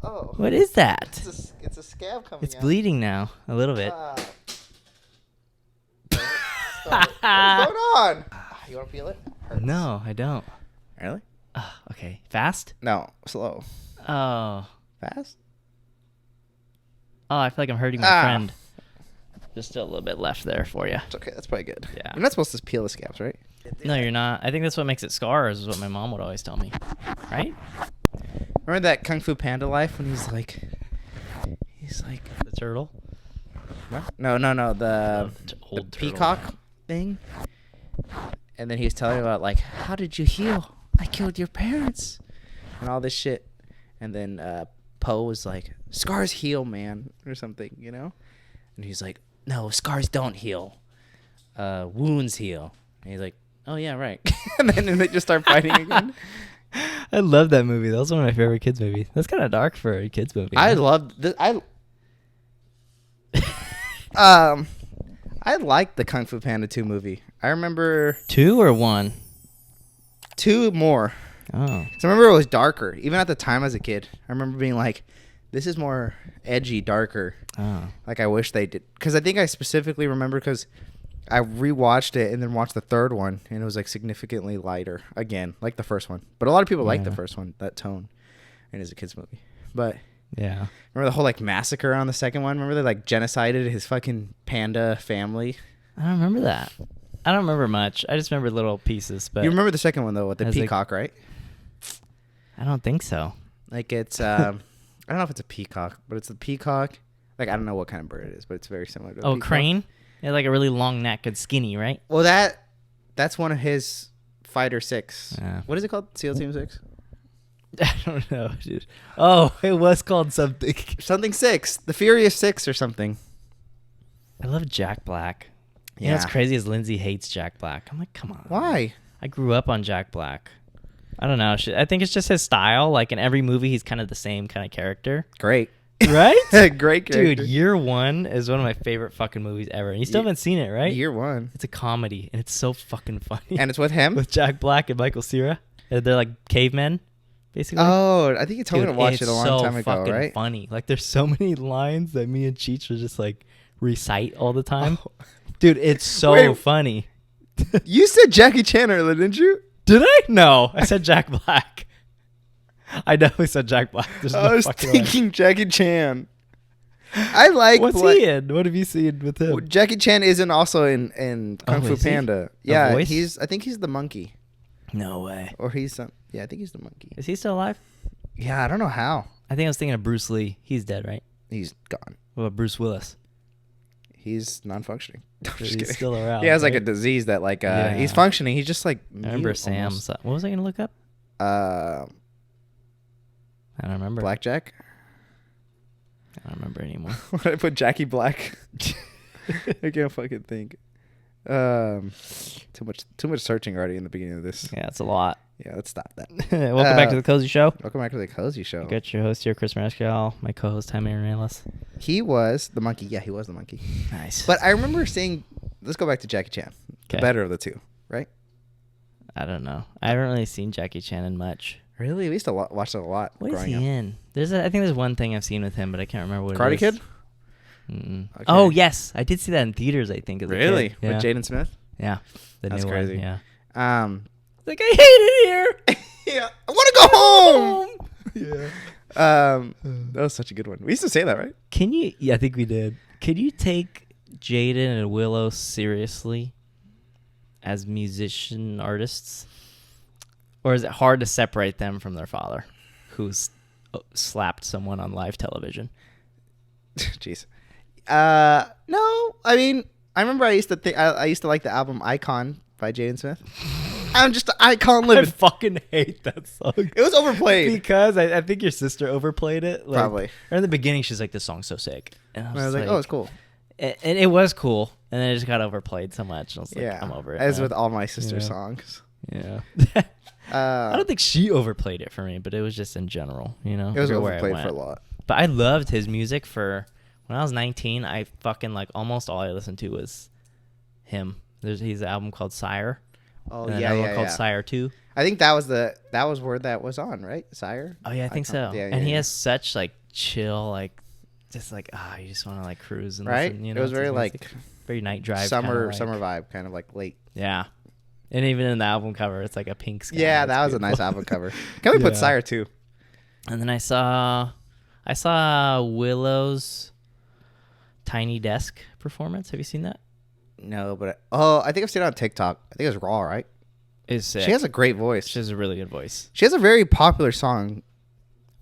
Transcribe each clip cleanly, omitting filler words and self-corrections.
Oh. What is that? It's a scab coming It's out. bleeding now, a little bit. What is going on? You want to feel it? Hurts. No, I don't. Really? Okay. Fast? No, slow. Oh. Fast? Oh, I feel like I'm hurting my friend. There's still a little bit left there for you. It's okay. That's probably good. Yeah. You're not supposed to peel the scabs, right? No, you're not. I think that's what makes it scars, is what my mom would always tell me. Right? Remember that Kung Fu Panda life when he's like The turtle? what? No. The Old turtle. peacock thing. And then he was telling about like, how did you heal? I killed your parents, and all this shit. And then Poe was like, scars heal, man, or something, you know. And he's like, no, scars don't heal. Wounds heal. And he's like, oh yeah, right. and then they just start fighting again. I love that movie. That was one of my favorite kids' movies. That's kind of dark for a kids' movie. I loved this. I liked the Kung Fu Panda 2 movie. I remember 2 or 1? 2 more. Oh. So I remember it was darker. Even at the time as a kid, I remember being like, this is more edgy, darker. Oh. Like I wish they did. Because I think I specifically remember because I rewatched it and then watched the third one, and it was like significantly lighter again, like the first one. But a lot of people like the first one, that tone, and it's a kids movie. But Yeah. remember the whole like massacre on the second one? Remember they like genocided his fucking panda family? I don't remember that. I don't remember much. I just remember little pieces. But You remember the second one though with the As, like- peacock, right? I don't think so. Like it's I don't know if it's a peacock, but it's a peacock. Like I don't know what kind of bird it is, but it's very similar to a Oh, peacock. crane? It had like a really long neck and skinny, right? Well, that's one of his Fighter 6. Yeah. What is it called? SEAL Team 6? I don't know, dude. Oh, it was called something. Something 6. The Furious 6 or something. I love Jack Black. Yeah. You know what's crazy is Lindsay hates Jack Black. I'm like, come on. Why? I grew up on Jack Black. I don't know. I think it's just his style. Like in every movie, he's kind of the same kind of character. Great. Right? Great character. Dude, Year One is one of my favorite fucking movies ever. And you still haven't seen it, right? Year 1. It's a comedy, and it's so fucking funny. And it's with him? With Jack Black and Michael Cera. They're like cavemen, basically. Oh, I think you told me to watch it a long time It's ago, so fucking right? funny. Like, there's so many lines that me and Cheech would just, like, recite all the time. Oh. Dude, it's so Wait. funny. You said Jackie Chan earlier, didn't you? Did I? No, I said Jack Black. I definitely said Jack Black. There's I no was fucking way. thinking Jackie Chan. I like What's he in? What have you seen with him? Well, Jackie Chan isn't also in Kung Fu is he? Panda. Yeah, voice? I think he's the monkey. No way. Or he's some. Yeah, I think he's the monkey. Is he still alive? Yeah, I don't know how. I think I was thinking of Bruce Lee. He's dead, right? He's gone. What about Bruce Willis? He's non-functioning. I'm just He's kidding. still around. He has like a right? disease that like Yeah. he's functioning. He's just like I remember mute Sam's. almost. What was I going to look up? I don't remember. Blackjack. I don't remember anymore. What did I put? Jackie Black. I can't fucking think. Too much searching already in the beginning of this. Yeah, it's a lot. Yeah, let's stop that. Welcome back to the Cozy Show. Welcome back to the Cozy Show. I got your host here, Chris Mariscal, my co-host, Jaime Arenas. He was the monkey. Yeah, he was the monkey. Nice. But I remember seeing. Let's go back to Jackie Chan. The 'Kay. better of the two, right? I don't know. I haven't really seen Jackie Chan in much. Really, we used to watch it a lot. What is growing he up. in? I think there's one thing I've seen with him, but I can't remember what Karate it is. Kid? Mm-mm. Okay. Oh, yes. I did see that in theaters, I think. As a Really? kid. Yeah. With Jaden Smith? Yeah. The That's new crazy. One. Yeah. Like I hate it here. yeah, I want to go home. Yeah. That was such a good one. We used to say that, right? Can you? Yeah, I think we did. Can you take Jaden and Willow seriously as musician artists, or is it hard to separate them from their father, who's slapped someone on live television? Jeez. No, I mean, I remember I used to think I used to like the album Icon by Jaden Smith. I'm just an icon I living. fucking hate that song. It was overplayed. Because I think your sister overplayed it. Like, Probably. Or in the beginning, she's like, "This song's so sick," and I was like, oh, it's cool. And it was cool, and then it just got overplayed so much. And I was like, Yeah, I'm over it. as now. with all my sister's Yeah. songs. Yeah. I I don't think she overplayed it for me, but it was just in general, you know. it was everywhere I overplayed for a went. lot. But I loved his music for when I was 19. I fucking like almost all I listened to was him. He's an album called Sire. Oh and yeah, another yeah, one called yeah. Sire 2. I think that was where that was on, right? Sire. Oh yeah, I think so. Yeah, And he yeah. has such like chill, like just like you just want to like cruise and Right. listen, It was to very his like music. Very night drive. summer kinda like, vibe, kind of like late. Yeah. And even in the album cover, it's like a pink sky. Yeah, It's that was a nice beautiful. album cover. Can we put Yeah. Sire too? And then I saw Willow's Tiny Desk performance. Have you seen that? No, but I think I've seen it on TikTok. I think it was Raw, right? It's sick. She has a great voice. She has a really good voice. She has a very popular song.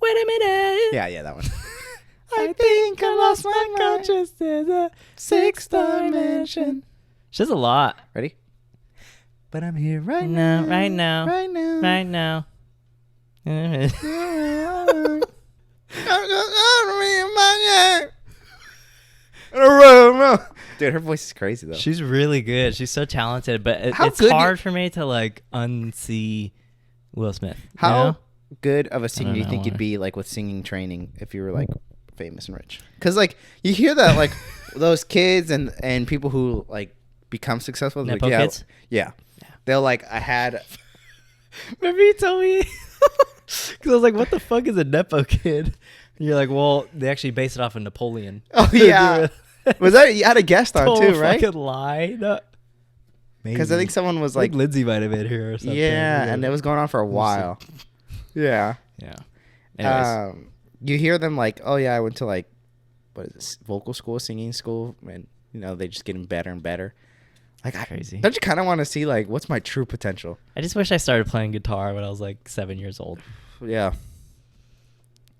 Wait a minute. Yeah, that one. I think I lost my consciousness. A sixth dimension. She has a lot. Ready? But I'm here right No, now. right now. Right now. Right now. Dude, her voice is crazy though. She's really good. She's so talented, but How it's good hard for me to like unsee Will Smith. you How know? good of a singer don't do you know think you'd why. be like with singing training if you were like famous and rich? Because like you hear that like those kids and people who like become successful, Nepo like, kids? yeah, they'll like I had Remember you told me? Because I was like, what the fuck is a Nepo kid? And you're like, well, they actually base it off of Napoleon. oh yeah. Was that you had a guest on Total too, right? fucking lie. No. Because I think someone was like like, Lindsay might have been here or something. yeah, and it was going on for a while. Yeah. Yeah. Anyways. You hear them like, oh yeah, I went to like, what is this, vocal school, singing school, and they just getting better and better. Like, Crazy. Don't you kind of want to see like what's my true potential? I just wish I started playing guitar when I was like 7 years old. Yeah.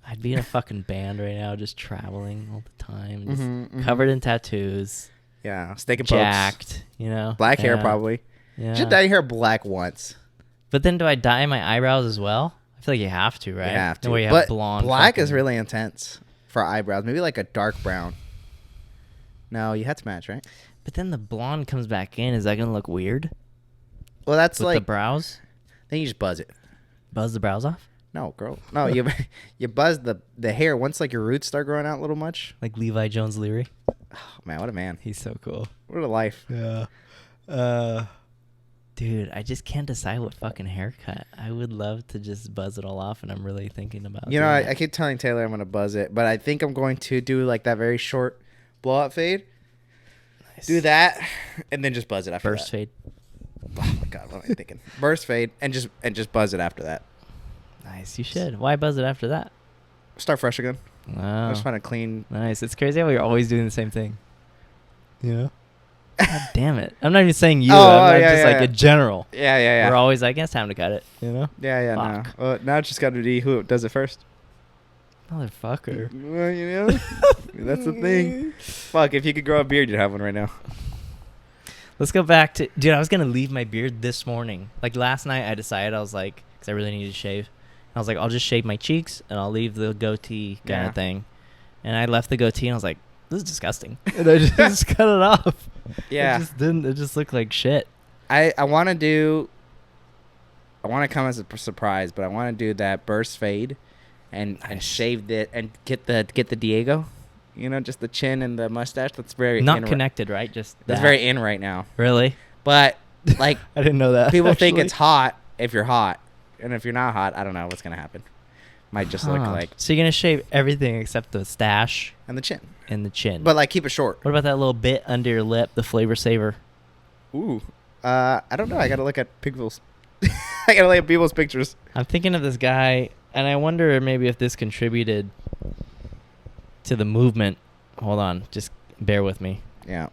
I'd be in a fucking band right now, just traveling all the time, just Mhm. covered in tattoos, Yeah. Steak and pokes. jacked, Black hair Yeah. probably. Yeah. You should dye your hair black once. But then do I dye my eyebrows as well? I feel like you have to, right? You have to. Where you have but blonde. black is fucking- really intense for eyebrows. Maybe like a dark brown. No, you have to match, right? But then the blonde comes back in. Is that gonna look weird Well, that's with like the brows? then you just buzz it. Buzz the brows off, No, girl. No, you you buzz the hair once like your roots start growing out a little much. like Levi Jones Leary. Oh, man, what a man. He's so cool. What a life. Yeah. Dude, I just can't decide what fucking haircut. I would love to just buzz it all off, and I'm really thinking about. You know, doing I keep telling Taylor I'm going to buzz it, but I think I'm going to do like that very short blowout fade. Nice. Do that, and then just buzz it after burst that. fade. Oh my god, what am I thinking? Burst fade, and just buzz it after that. Nice. You should. Why buzz it after that? Start fresh again. I Wow. just find a clean. Nice. It's crazy how we're always doing the same thing. You know? God damn it. I'm not even saying you. I'm yeah, just yeah, like yeah. in general. Yeah. We're always like, it's time to cut it. You know? Yeah. Fuck. No. Well, now it's just got to be who does it first. Motherfucker. Well, you know, that's the thing. Fuck, if you could grow a beard, you'd have one right now. Let's go back to... Dude, I was going to leave my beard this morning. Like last night, I decided, I was like... Because I really needed to shave. I was like, I'll just shave my cheeks and I'll leave the goatee kind Yeah. of thing. And I left the goatee and I was like, this is disgusting. And I just cut it off. Yeah. It just looked like shit. I want to come as a surprise, but I want to do that burst fade and shave it and get the Diego. You know, just the chin and the mustache. That's very Not in connected, right? Just That's that. very in right now. Really? But like I didn't know that. people think actually. it's hot if you're hot, and if you're not hot, I don't know what's gonna happen. Might just look Huh. like So you're gonna shave everything except the stash and the chin, and the chin. but like keep it short. What about that little bit under your lip, the flavor saver? Ooh, I don't know. I gotta look at people's. I gotta look at people's pictures. I'm thinking of this guy, and I wonder maybe if this contributed to the movement. Hold on, just bear with me. Yeah.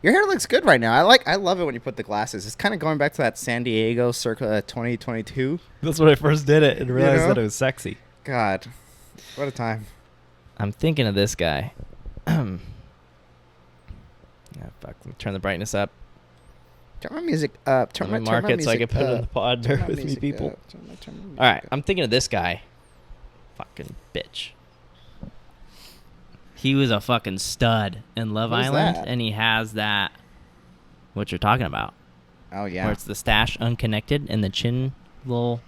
Your hair looks good right now. I love it when you put the glasses. It's kind of going back to that San Diego circa 2022. That's when I first did it and realized know? that it was sexy. God, what a time. I'm thinking of this guy. Yeah, fuck. Let me turn the brightness up. Turn my music up. Turn Let me my mark turn my it so I can music put it in the up. pod. Turn Bear my with me, music people. up. Turn my music All right, up. I'm thinking of this guy. Fucking bitch. He was a fucking stud in Love Who's Island, that? and he has that. What you're talking about? Oh yeah, Where it's the stash unconnected and the chin little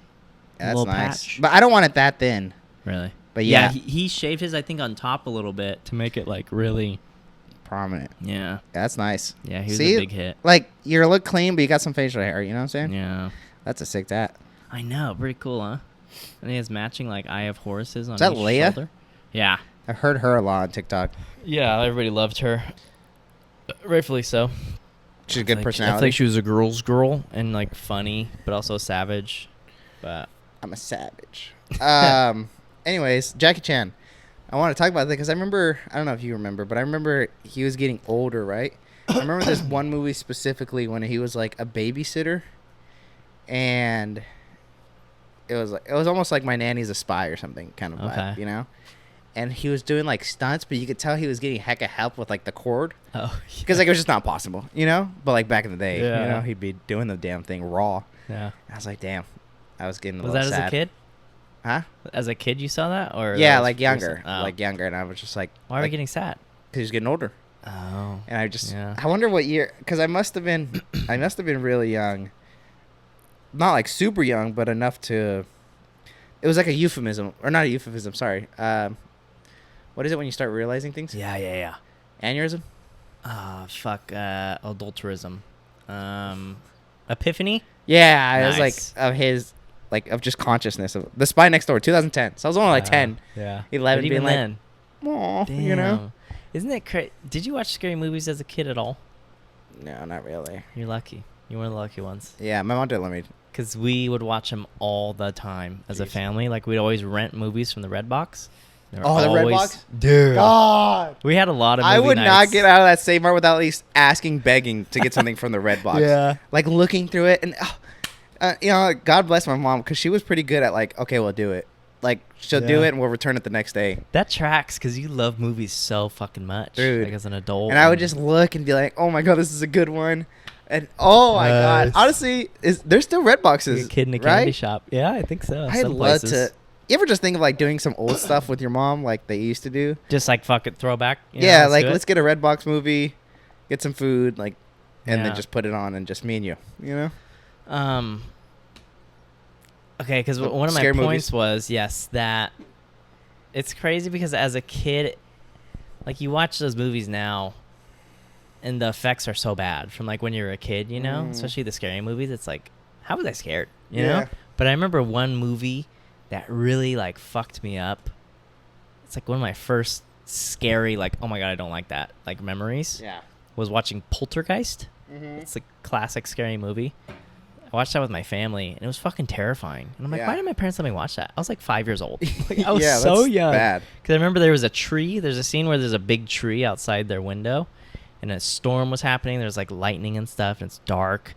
that's little nice. patch. But I don't want it that thin. Really? But yeah, he shaved his, I think, on top a little bit to make it like really prominent. Yeah. That's nice. Yeah, he was See? a big hit. Like, you look clean, but you got some facial hair. You know what I'm saying? Yeah. That's a sick tat. I know. Pretty cool, huh? And he has matching, like, Eye of Horuses on Is that each Leia? shoulder. Yeah. I heard her a lot on TikTok. Yeah, everybody loved her. Rightfully so. She's a good personality. I think she was a girl's girl and, like, funny, but also savage. But I'm a savage. Anyways, Jackie Chan. I want to talk about that because I remember, I don't know if you remember, but I remember he was getting older, right? I remember this one movie specifically when he was like a babysitter, and it was almost like My Nanny's a Spy or something kind of vibe, you know? And he was doing like stunts, but you could tell he was getting hecka help with like the cord. Oh, because like it was just not possible, you know? But like back in the day, Yeah. you know, he'd be doing the damn thing raw. yeah. I was like, damn. I was getting a Was little that sad. as a kid? Huh? As a kid, you saw that, or Yeah, that was like younger, recent? Oh. like younger, and I was just like, Why are we getting sad? because he's getting older, Oh. and I just, Yeah. I wonder what year, because I must have been really young, not like super young, but enough to, it was like a euphemism, or not a euphemism, sorry, what is it when you start realizing things? Yeah. Aneurysm? Fuck. Adulterism. Epiphany. Yeah, it was Nice. like of his, like of just consciousness of The Spy Next Door, 2010. So I was only like 10, Yeah. 11, But being even like, then, "Aw," damn. you know? Isn't it crazy? Did you watch scary movies as a kid at all? No, not really. You're lucky. You're one of the lucky ones. Yeah, my mom didn't let me. Because we would watch them all the time as a Jeez. family. Like, we'd always rent movies from the Redbox. They were Oh, the always- Redbox? Dude. God! We had a lot of I movie would not nights. get out of that same mart without at least asking, begging to get something from the red box. Yeah. Like looking through it, and you know, God bless my mom because she was pretty good at like, okay, we'll do it. Like she'll do Yeah. it and we'll return it the next day. That tracks because you love movies so fucking much. Dude. Like, as an adult. And I would just look and be like, oh my God, this is a good one. And oh my God, Nice. honestly, there's still red boxes. Like a kid in a right? candy shop. Yeah, I think so. I'd Some love places. to. You ever just think of like doing some old stuff with your mom like they used to do? Just like fuck it, throwback. you know, Yeah, like do it. let's get a Redbox movie, get some food, like, and Yeah. then just put it on and just me and you, you know? Okay, because But one of my scary points movies. was yes that it's crazy because as a kid, like you watch those movies now, and the effects are so bad from like when you were a kid, you know, especially the scary movies. It's like, how was I scared? You know. But I remember one movie that really like fucked me up. It's like one of my first scary, like, oh my God, I don't like that, like memories. Yeah. Was watching Poltergeist. Mm-hmm. It's a classic scary movie. I watched that with my family, and it was fucking terrifying. And I'm like, Yeah. why did my parents let me watch that? I was like 5 years old. Like, I was Yeah, so that's young. bad. Because I remember there was a tree. There's a scene where there's a big tree outside their window, and a storm was happening. There's like lightning and stuff, and it's dark.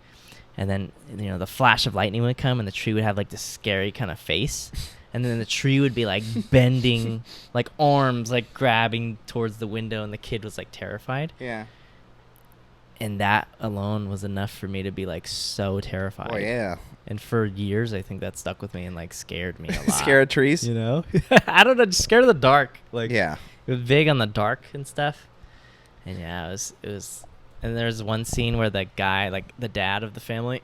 And then, you know, the flash of lightning would come, and the tree would have like this scary kind of face. And then the tree would be like bending, like arms, like grabbing towards the window, and the kid was like terrified. Yeah. And that alone was enough for me to be like so terrified. Oh yeah. And for years, I think that stuck with me and like scared me a lot. Scared of trees. You know? I don't know, just scared of the dark. Like, Yeah. it was big on the dark and stuff. And yeah, it was. And there's one scene where the guy, like the dad of the family,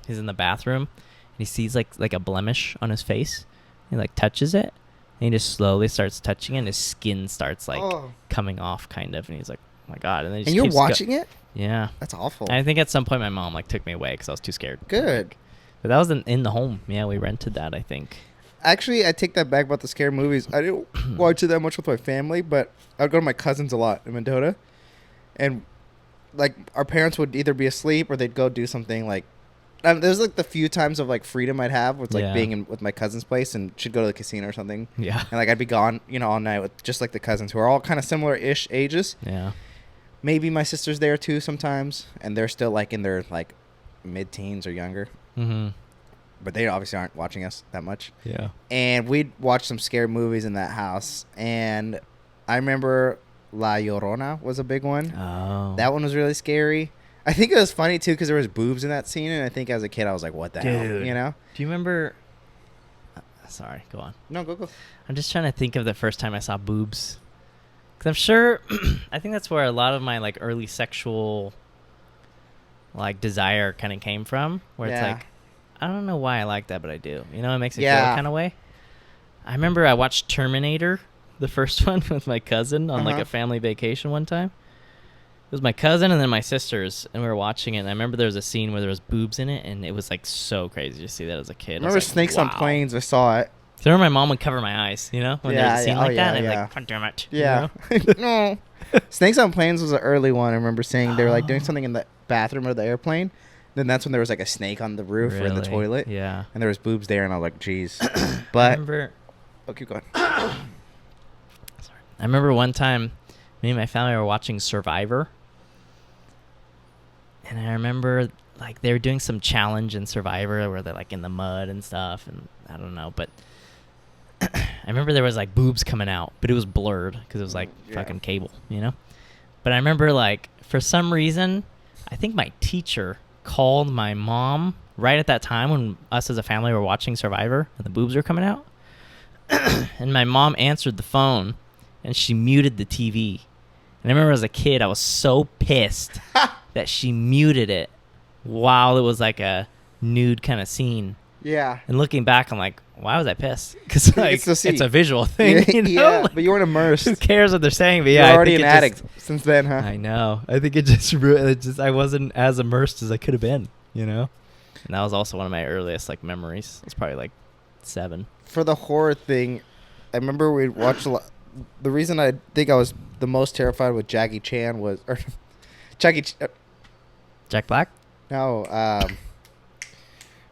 he's in the bathroom, and he sees like a blemish on his face. He like touches it, and he just slowly starts touching it, and his skin starts like coming off, kind of. And he's like, "Oh my God!" And then he just And you're keeps watching it? Yeah. That's awful. And I think at some point my mom like took me away because I was too scared. Good. But that was in the home. Yeah, we rented that, I think. Actually, I take that back about the scary movies. I didn't watch it that much with my family, but I'd go to my cousins a lot in Mendota. And, like, our parents would either be asleep or they'd go do something, like... there's, like, the few times of, like, freedom I'd have with, like, Yeah. being with my cousin's place and should go to the casino or something. Yeah. And, like, I'd be gone, you know, all night with just, like, the cousins who are all kind of similar-ish ages. Yeah. Maybe my sister's there, too, sometimes. And they're still, like, in their, like, mid-teens or younger. Mm-hmm. But they obviously aren't watching us that much. Yeah. And we'd watch some scary movies in that house. And I remember La Llorona was a big one. Oh. That one was really scary. I think it was funny, too, because there was boobs in that scene. And I think as a kid, I was like, what the hell? Dude. You know? Do you remember... sorry, go on. No, go. I'm just trying to think of the first time I saw boobs. Because I'm sure... I think that's where a lot of my, like, early sexual, like, desire kind of came from. Where it's Yeah. like, I don't know why I like that, but I do. You know, it makes me feel Yeah. a kind of way. I remember I watched Terminator, the first one, with my cousin on, like, Uh-huh. a family vacation one time. was my cousin and then my sisters, and we were watching it. And I remember there was a scene where there was boobs in it, and it was like so crazy to see that as a kid. I remember Snakes on Planes. I saw it. So I remember my mom would cover my eyes, you know, when there's a scene like that. And I'd be like, God damn it. Yeah. You know? No. Snakes on Planes was an early one. I remember seeing they were like doing something in the bathroom of the airplane. Then that's when there was like a snake on the roof or in the toilet. Yeah. And there was boobs there, and I was like, "Geez." I But remember, keep going. I remember one time, me and my family were watching Survivor, and I remember like they were doing some challenge in Survivor where they're like in the mud and stuff, and I don't know, but I remember there was like boobs coming out, but it was blurred because it was like fucking cable, you know. But I remember like for some reason, I think my teacher called my mom right at that time when us as a family were watching Survivor and the boobs were coming out. And my mom answered the phone and she muted the TV. And I remember as a kid, I was so pissed that she muted it while it was like a nude kind of scene. Yeah. And looking back, I'm like, why was I pissed? Because like, it's a visual thing, you know? Yeah, like, but you weren't immersed. Who cares what they're saying? But You're yeah, already an addict since then, huh? I know. I think it just I wasn't as immersed as I could have been, you know? And that was also one of my earliest like memories. It's probably like 7. For the horror thing, I remember we'd watch a lot. The reason I think I was the most terrified with Jackie Chan was, or Jack Black? No,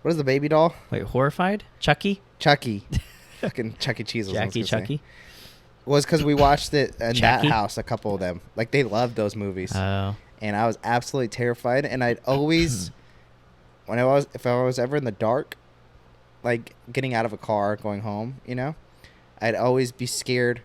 what is the baby doll? Wait, horrified? Chucky? Chucky. Fucking Chuck E. Cheese. Chucky. Was because we watched it in that Chucky? house, a couple of them. Like, they loved those movies. Oh. And I was absolutely terrified. And I'd always, if I was ever in the dark, like getting out of a car, going home, you know, I'd always be scared.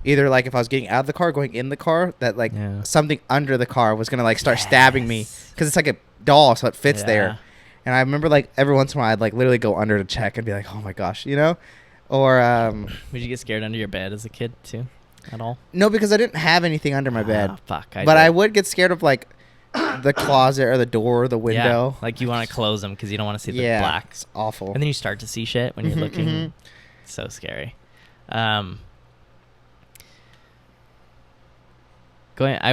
Either like if I was getting out of the car, going in the car, that like something under the car was going to like start stabbing me. Because it's like a doll, so it fits there. And I remember like every once in a while I'd like literally go under to check and be like, oh my gosh, you know? Or would you get scared under your bed as a kid too? At all? No, because I didn't have anything under my bed. Fuck. I would get scared of like the closet or the door or the window. Yeah, like you want to close them because you don't want to see the black. It's awful. And then you start to see shit when you're looking. So scary. I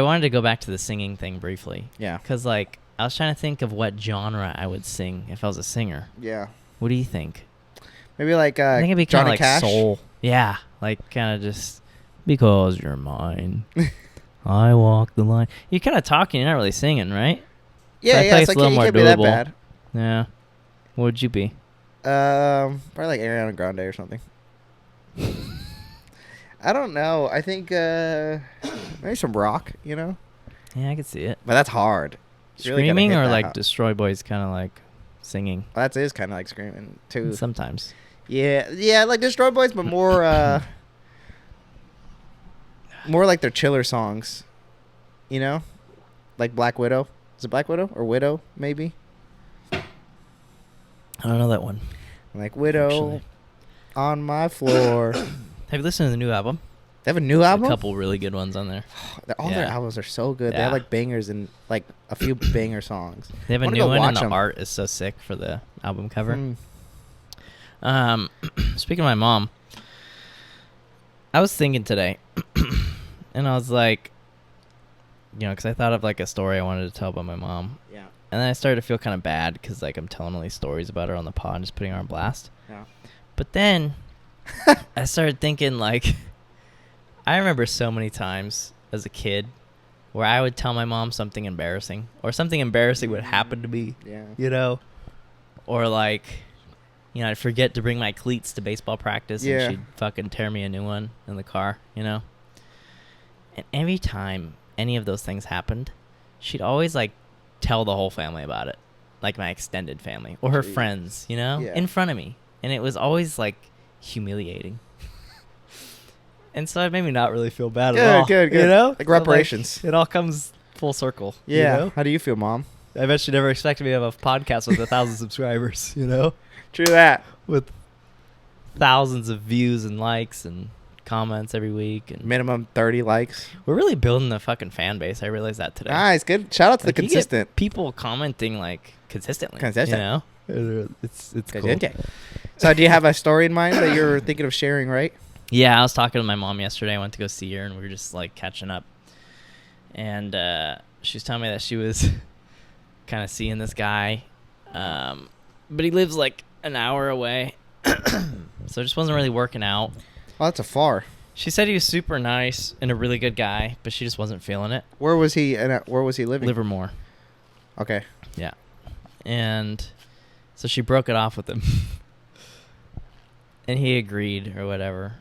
wanted to go back to the singing thing briefly. Yeah. Because like I was trying to think of what genre I would sing if I was a singer. Yeah. What do you think? Maybe like I think it'd be kind of like Cash? soul. Yeah, like kind of just because you're mine. I walk the line. You're kind of talking. You're not really singing, right? Yeah, so yeah. It's like, a little you more can't be that doable. bad. Yeah. What would you be? Probably like Ariana Grande or something. I don't know. I think maybe some rock, you know? Yeah, I could see it. But that's hard. Screaming or like Destroy Boys kind of like singing? Well, that is kind of like screaming too. Sometimes. Yeah, like Destroy Boys, but more more like their chiller songs, you know? Like Black Widow. Is it Black Widow or Widow, maybe? I don't know that one. Like Widow Actually. On my floor. Have you listened to the new album? They have a new album? A couple really good ones on there. All their albums are so good. They Yeah. have like bangers and like a few banger songs. They have a Wanna new go one, and watch the 'em. art is so sick for the album cover. Mm. Speaking of my mom, I was thinking today, and I was like, you know, because I thought of like a story I wanted to tell about my mom. Yeah. And then I started to feel kind of bad because like I'm telling all these stories about her on the pod and just putting her on blast. Yeah. But then I started thinking like, I remember so many times as a kid where I would tell my mom something embarrassing or something embarrassing would happen to me. Yeah. You know? Or like, you know, I'd forget to bring my cleats to baseball practice and she'd fucking tear me a new one in the car, you know? And every time any of those things happened, she'd always like tell the whole family about it. Like my extended family or her friends, you know? Yeah. In front of me. And it was always like humiliating. And so it made me not really feel bad at all. Good. You know? Like reparations. It all comes full circle. Yeah. You know? How do you feel, Mom? I bet she never expected me to have a podcast with 1,000 subscribers, you know? True that. With thousands of views and likes and comments every week. And Minimum 30 likes. we're really building a fucking fan base. I realized that today. Nice. Good. Shout out to Like, the you get consistent. people commenting like consistently. Consistent. You know? It's cool. Consistent. So do you have a story in mind that you're thinking of sharing, right? Yeah, I was talking to my mom yesterday. I went to go see her, and we were just like catching up. And she was telling me that she was kind of seeing this guy, but he lives like an hour away, so it just wasn't really working out. Oh, that's a far. She said he was super nice and a really good guy, but she just wasn't feeling it. Where was he? Where was he living? Livermore. Okay. Yeah. And so she broke it off with him. And he agreed or whatever.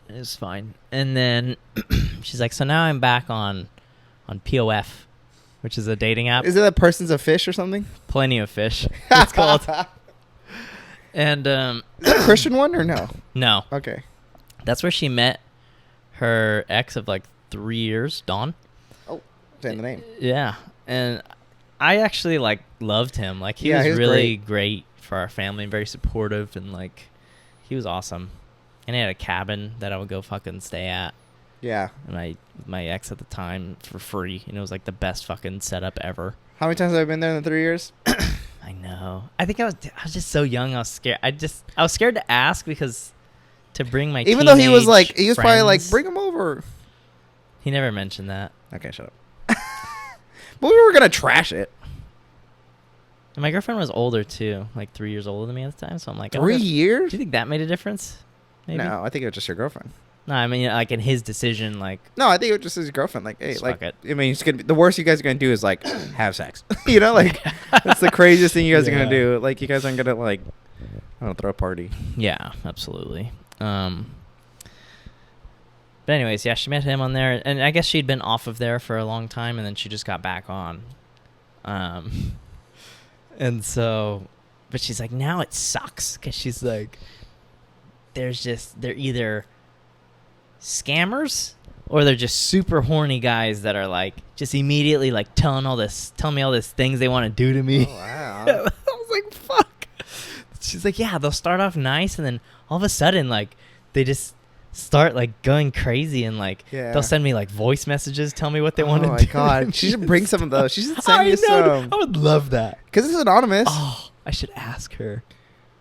It was fine. And then she's like, so now I'm back on POF, which is a dating app. Is it a Persons of Fish or something? Plenty of Fish. It's called. And is that a Christian one or no? No. Okay. That's where she met her ex of like 3 years, Dawn. Oh, saying the name. Yeah. And I actually like loved him. Like he was really great for our family and very supportive, and like he was awesome. And he had a cabin that I would go fucking stay at. Yeah. And my ex at the time for free, and it was like the best fucking setup ever. How many times have I been there in the 3 years? I know. I think I was just so young. I was scared. I was scared to ask because to bring my even though he was like friends, probably like, bring him over. He never mentioned that. Okay, shut up. But we were gonna trash it. And my girlfriend was older too, like 3 years older than me at the time. So I'm like, 3 years? Do you think that made a difference? Maybe? No, I think it was just your girlfriend. No, I mean like in his decision, like. No, I think it was just his girlfriend. Like, hey, just like, fuck it. I mean, it's gonna be, the worst you guys are gonna do is like have sex. You know, like that's the craziest thing you guys are gonna do. Like, you guys aren't gonna like, I don't know, throw a party. Yeah, absolutely. But anyways, yeah, she met him on there, and I guess she'd been off of there for a long time, and then she just got back on. And so, but she's like, now it sucks, because she's like, they're either scammers or they're just super horny guys that are like just immediately like telling me all this things they want to do to me. Oh, wow. I was like, fuck. She's like, yeah, they'll start off nice, and then all of a sudden, like, they just start like going crazy, and like they'll send me like voice messages, tell me what they want to do. Oh my god, she should bring some of those. She should send you some. I would love that because it's anonymous. Oh, I should ask her.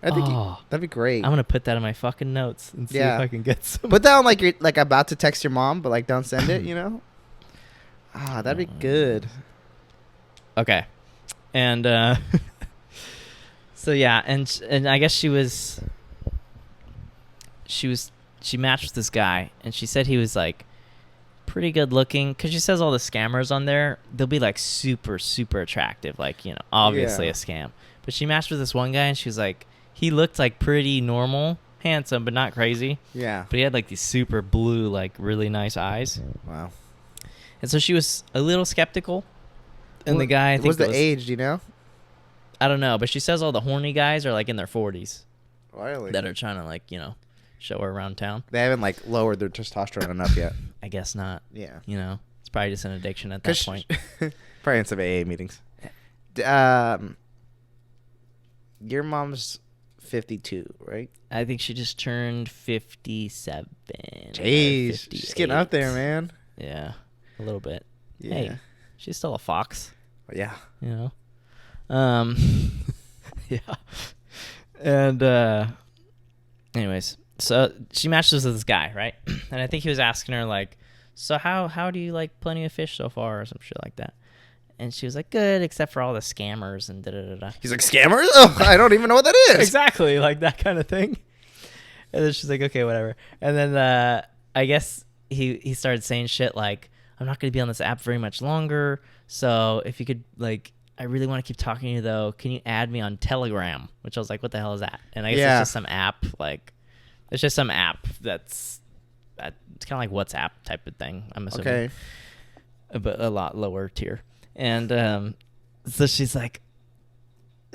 I think that'd be great. I'm gonna put that in my fucking notes and see if I can get some. Put that on like you're like about to text your mom, but like don't send it. You know. That'd be good. Okay, and so yeah, and I guess she matched with this guy, and she said he was like pretty good looking, because she says all the scammers on there, they'll be like super super attractive, like, you know, obviously a scam. But she matched with this one guy, and she was like, he looked like pretty normal, handsome but not crazy, but he had like these super blue, like really nice eyes. Wow. And so she was a little skeptical, and the guy, I think, was the age, do you know? I don't know, but she says all the horny guys are like in their 40s. Really? That are trying to like, you know, show her around town. They haven't like lowered their testosterone enough yet. I guess not. Yeah. You know, it's probably just an addiction at that point. Probably in some AA meetings. Your mom's 52, right? I think she just turned 57. Jeez, she's getting up there, man. Yeah, a little bit. Yeah. Hey, she's still a fox. Yeah. You know. Yeah. And anyways, so she matches with this guy, right? And I think he was asking her like, so how do you like Plenty of Fish so far, or some shit like that? And she was like, good, except for all the scammers and da-da-da-da. He's like, scammers? Oh, I don't even know what that is. Exactly, like that kind of thing. And then she's like, okay, whatever. And then I guess he started saying shit like, I'm not going to be on this app very much longer, so if you could, like, I really want to keep talking to you, though. Can you add me on Telegram? Which I was like, what the hell is that? And I guess it's just some app, like, it's just some app it's kind of like WhatsApp type of thing, I'm assuming. Okay. But a lot lower tier. And so she's like,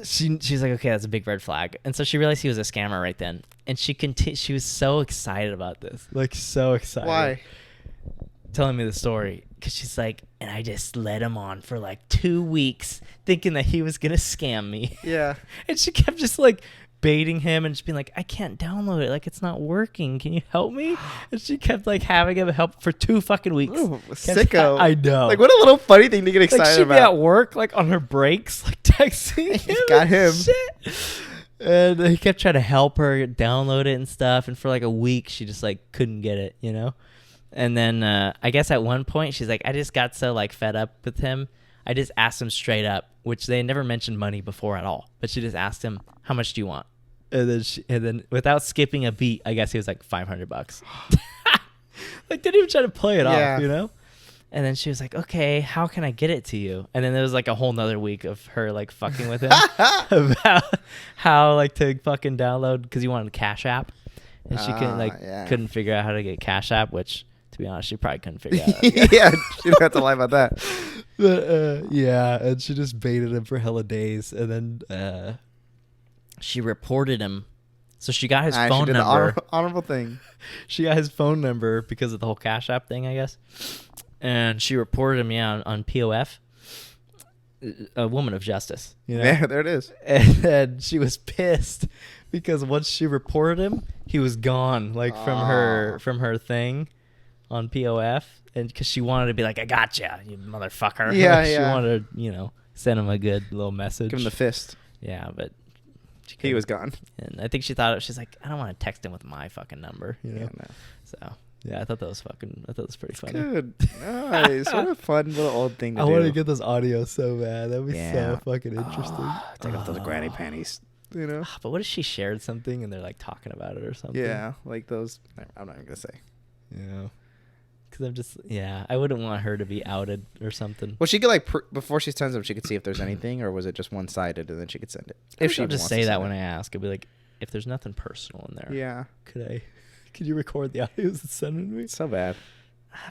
she's like, okay, that's a big red flag. And so she realized he was a scammer right then. And she was so excited about this. Like, so excited. Why? Telling me the story. Because she's like, and I just led him on for like 2 weeks thinking that he was going to scam me. Yeah. And she kept just like baiting him and just being like, I can't download it. Like, it's not working. Can you help me? And she kept like having him help for 2 fucking weeks. Ooh, sicko. I know. Like, what a little funny thing to get excited like she'd about. be at work, like on her breaks, like texting him. Got him. Shit. And he kept trying to help her download it and stuff. And for like a week, she just like couldn't get it, you know? And then I guess at one point she's like, I just got so like fed up with him I just asked him straight up, which they never mentioned money before at all. But she just asked him, how much do you want? And then without skipping a beat, I guess he was like $500. Like, didn't even try to play it off, you know? And then she was like, okay, how can I get it to you? And then there was like a whole nother week of her like fucking with him about how like to fucking download, because he wanted a Cash App. And she couldn't figure out how to get Cash App, which, to be honest, she probably couldn't figure out. Yeah, she don't have to lie about that. But, yeah, and she just baited him for hella days. And then she reported him. So she got his phone she did number. The honorable thing. She got his phone number because of the whole Cash App thing, I guess. And she reported him, on POF. A woman of justice. You know? Yeah, there it is. And then she was pissed because once she reported him, he was gone, like from her thing on POF, and because she wanted to be like, I gotcha, you motherfucker. Yeah, like, yeah. She wanted to, send him a good little message. Give him the fist. Yeah, but he was gone. And I think she thought she's like, I don't want to text him with my fucking number. You know? Yeah, no. So yeah, I thought that was pretty funny. Good. Nice. What a fun little old thing to do. I want to get those audios so bad. That'd be Yeah. so fucking interesting. Take off those granny panties. You know? But what if she shared something and they're like talking about it or something? Yeah, like those. I'm not even gonna say. Yeah. Because I wouldn't want her to be outed or something. Well, she could like before she sends them, she could see if there's anything, or was it just one sided, and then she could send it. If she just say that when I ask, I'd be like, if there's nothing personal in there, Yeah. Could you record the audios and send them to me? It's so bad.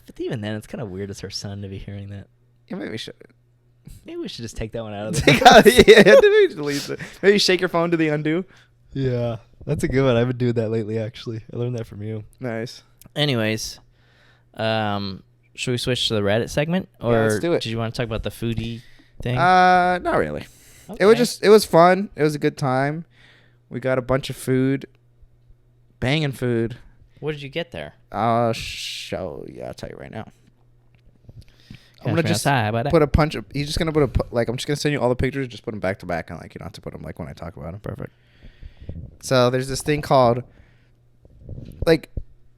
But even then, it's kind of weird as her son to be hearing that. Yeah, maybe we should. Maybe we should just take that one out of the Yeah, delete it. Maybe shake your phone to the undo. Yeah, that's a good one. I've been doing that lately, actually. I learned that from you. Nice. Anyways, should we switch to the Reddit segment? Or let's do it. Did you want to talk about the foodie thing? Not really. Okay. It was fun. It was a good time. We got a bunch of food. Banging food. What did you get there? I'll show you. I'll tell you right now. I'm gonna just put put a punch. He's just gonna put I'm just gonna send you all the pictures. Just put them back to back, and like you don't have to put them like when I talk about them. Perfect. So there's this thing called, like,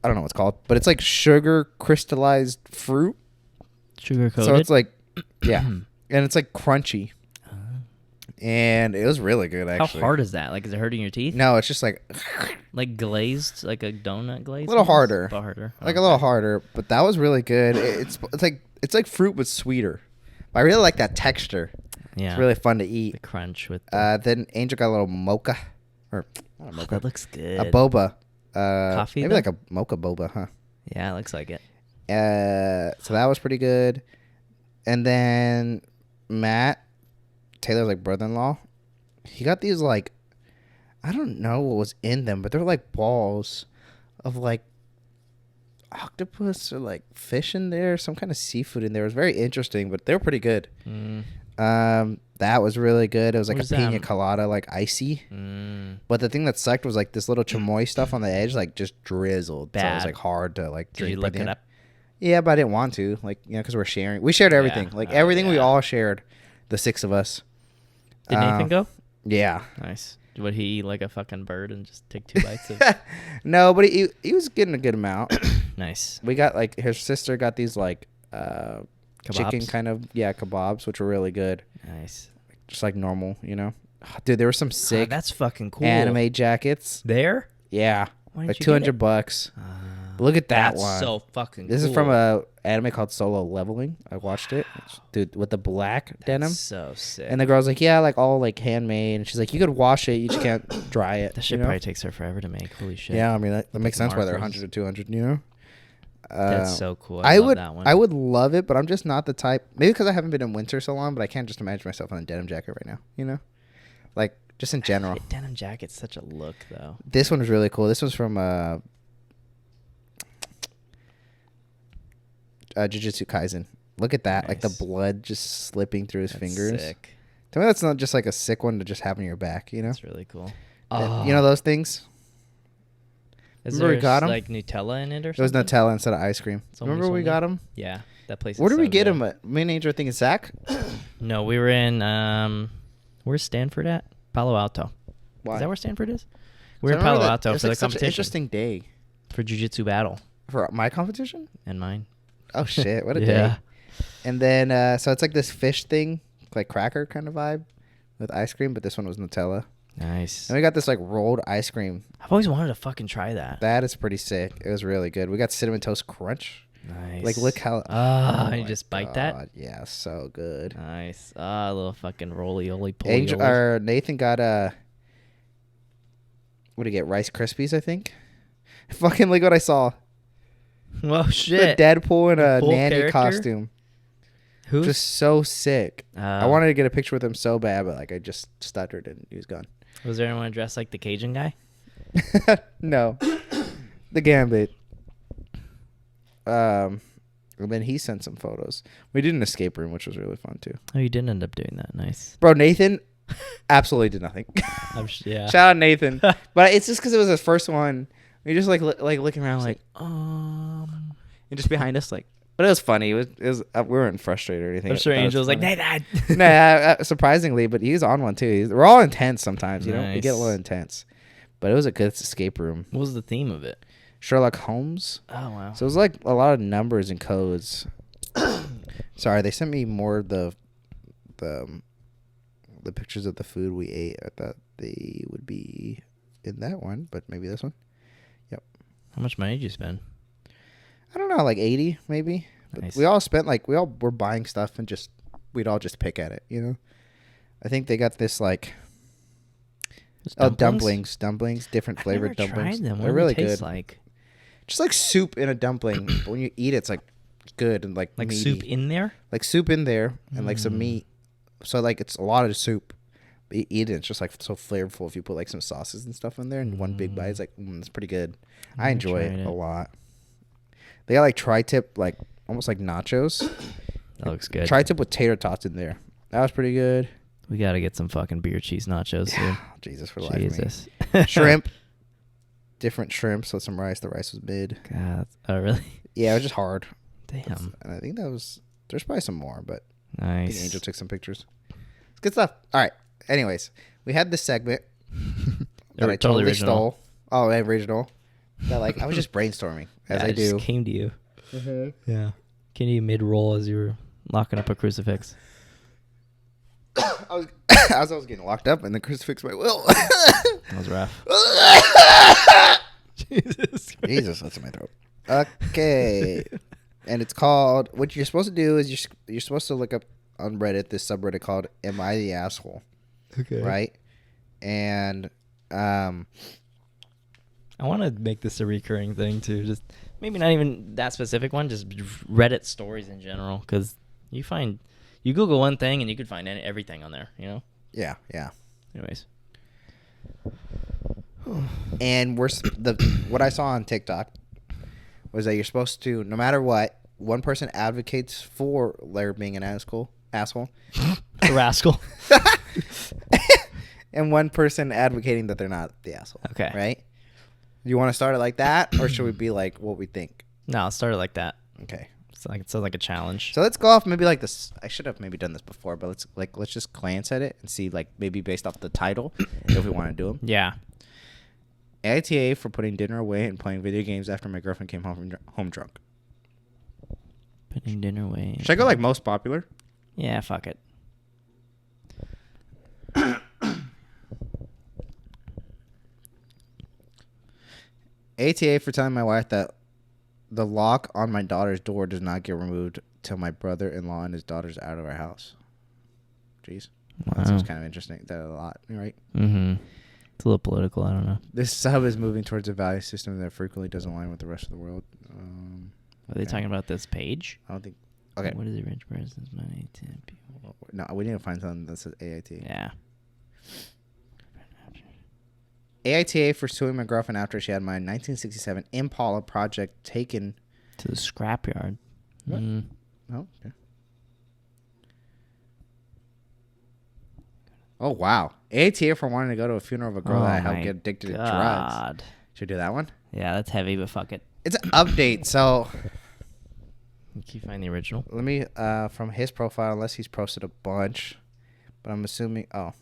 I don't know what it's called, but it's like sugar crystallized fruit. Sugar coated. So it's like, yeah, and it's like crunchy. And it was really good, actually. How hard is that? Like, is it hurting your teeth? No, it's just like glazed, like a donut glaze. a little harder, a little harder. But that was really good. It's like fruit but sweeter. I really like that texture. Yeah, it's really fun to eat. The crunch with. Then Angel got a little mocha, or not a mocha. That looks good. A boba. Coffee. Maybe though? like a mocha boba, huh? Yeah, it looks like it. So that was pretty good. And then Matt, Taylor's like brother-in-law, he got these like, I don't know what was in them, but they're like balls of like octopus or like fish in there, some kind of seafood in there. It was very interesting, but they were pretty good. That was really good. It was like a pina colada, like icy. But the thing that sucked was like this little chamoy stuff on the edge, like just drizzled. Bad. So it was like hard to like drink. Did you look it up? Yeah, but I didn't want to, like, because we're sharing. We shared everything, everything we all shared, the 6 of us. Did Nathan go? Yeah. Nice. Would he eat like a fucking bird and just take 2 bites of? No, but he was getting a good amount. Nice. We got like his sister got these like chicken Kebabs? kind of kebabs, which were really good. Nice. Just like normal, Dude, there were some sick that's fucking cool. anime jackets. There? Yeah, Why like didn't you get $200. Look at that that's one. so fucking This cool. is from a anime called Solo Leveling. I watched it, dude, with the black denim. So sick. And the girl's like, yeah, like all like handmade. And she's like, you could wash it, you just can't dry it. That shit probably takes her forever to make. Holy shit. Yeah, I mean that makes sense why they're markers. 100 or 200. That's so cool. I love would that one. I would love it, but I'm just not the type. Maybe because I haven't been in winter so long, but I can't just imagine myself in a denim jacket right now. Like just in general. Denim jacket's such a look though. This one was really cool. This one's from Jujutsu Kaisen. Look at that, like the Nice. blood just slipping through his fingers. Sick. To me, that's not just like a sick one to just have on your back. That's really cool. Those things. Is Remember there we got 'em? like Nutella in it or There was something? Nutella instead of ice cream. It's only Remember we something? got them? Yeah, that place. Where is did we so get good. them? Me and Angel thinking Sac. No, we were in where's Stanford at? Palo Alto. Why? Is that where Stanford is? So We're I in remember Palo that Alto it was for like the such an competition. interesting day For Jiu-Jitsu battle for my competition. and mine. Oh shit! What a day! Yeah. And then, so it's like this fish thing, like cracker kind of vibe with ice cream, but this one was Nutella. Nice. And we got this like rolled ice cream. I've always wanted to fucking try that. That is pretty sick. It was really good. We got cinnamon toast crunch. Nice. Like, look how. You my just bite that? God. Yeah, so good. Nice. A little fucking roly-oly poly. Angel or Nathan got what did he get? Rice Krispies, I think. Fucking look what I saw. Well, shit. The Deadpool in a Full nanny character? costume. Who? Just so sick. I wanted to get a picture with him so bad, but like I just stuttered and he was gone. Was there anyone dressed like the Cajun guy? No. The Gambit. And then he sent some photos. We did an escape room, which was really fun too. Oh, you didn't end up doing that. Nice. Bro, Nathan absolutely did nothing. Yeah. Shout out Nathan. But it's just because it was his first one. We just like looking around like and just behind us like. But it was funny. It was we weren't frustrated or anything. I'm sure Angel was like, "Nay, Dad." nah, surprisingly, but he was on one too. We're all intense sometimes, you know. We Nice. get a little intense. But it was a good escape room. What was the theme of it? Sherlock Holmes. Oh, wow. So it was like a lot of numbers and codes. Sorry, they sent me more of the pictures of the food we ate. I thought they would be in that one, but maybe this one. Yep. How much money did you spend? I don't know, like 80 maybe. But Nice. we all spent like we all were buying stuff and we'd all just pick at it, you know. I think they got this like dumplings, different flavored dumplings. Tried them. What They're do really they taste good. like? Just like soup in a dumpling, but when you eat it, it's like good and like meaty. Soup in there? Like soup in there and like some meat. So like it's a lot of soup. But you eat it, it's just like so flavorful if you put like some sauces and stuff in there and one big bite. It's like it's pretty good. I enjoy it a lot. They got like tri-tip, like almost like nachos. That looks good. Tri-tip with tater tots in there. That was pretty good. We got to get some fucking beer cheese nachos, dude. Jesus for life. Jesus. Shrimp. Different shrimp, so some rice. The rice was mid. God. Oh, really? Yeah, it was just hard. Damn. And I think there's probably some more, but I Nice. think Angel took some pictures. It's good stuff. All right. Anyways, we had this segment that I totally original. stole. Oh, original. That like I was just brainstorming as I do. Just came to you. Mm-hmm. Yeah. Came to you mid-roll as you were locking up a crucifix. I was getting locked up and the crucifix my will. That was rough. Jesus, that's in my throat. Okay. And it's called, what you're supposed to do is you're supposed to look up on Reddit, this subreddit called Am I the Asshole? Okay. Right? And I want to make this a recurring thing too. Just maybe not even that specific one, just Reddit stories in general. Because you Google one thing and you could find everything on there, you know? yeah. Anyways. And what I saw on TikTok was that you're supposed to, no matter what, one person advocates for Larry being an asshole, A rascal. and one person advocating that they're not the asshole. Okay. Right? Do you want to start it like that, or should we be like what we think? No, I'll start it like that. Okay. It sounds like a challenge. So let's go off maybe like this. I should have maybe done this before, but let's just glance at it and see like maybe based off the title if we want to do them. Yeah. AITA for putting dinner away and playing video games after my girlfriend came home drunk. Putting dinner away. Should I go like most popular? Yeah, fuck it. ATA for telling my wife that the lock on my daughter's door does not get removed till my brother-in-law and his daughter's out of our house. Jeez. Wow. That seems kind of interesting. That's a lot, right? Mm-hmm. It's a little political. I don't know. This sub is moving towards a value system that frequently doesn't align with the rest of the world. Are they talking about this page? I don't think... Okay. What is a rich person's money to people? No, we need to find something that says AITA. Yeah. AITA for suing my girlfriend after she had my 1967 Impala project taken... To the scrapyard. What? Mm. Oh, okay. Oh, wow. AITA for wanting to go to a funeral of a girl that I helped get addicted to drugs. Should we do that one? Yeah, that's heavy, but fuck it. It's an update, so... Can you find the original? Let me, from his profile, unless he's posted a bunch, but I'm assuming... Oh.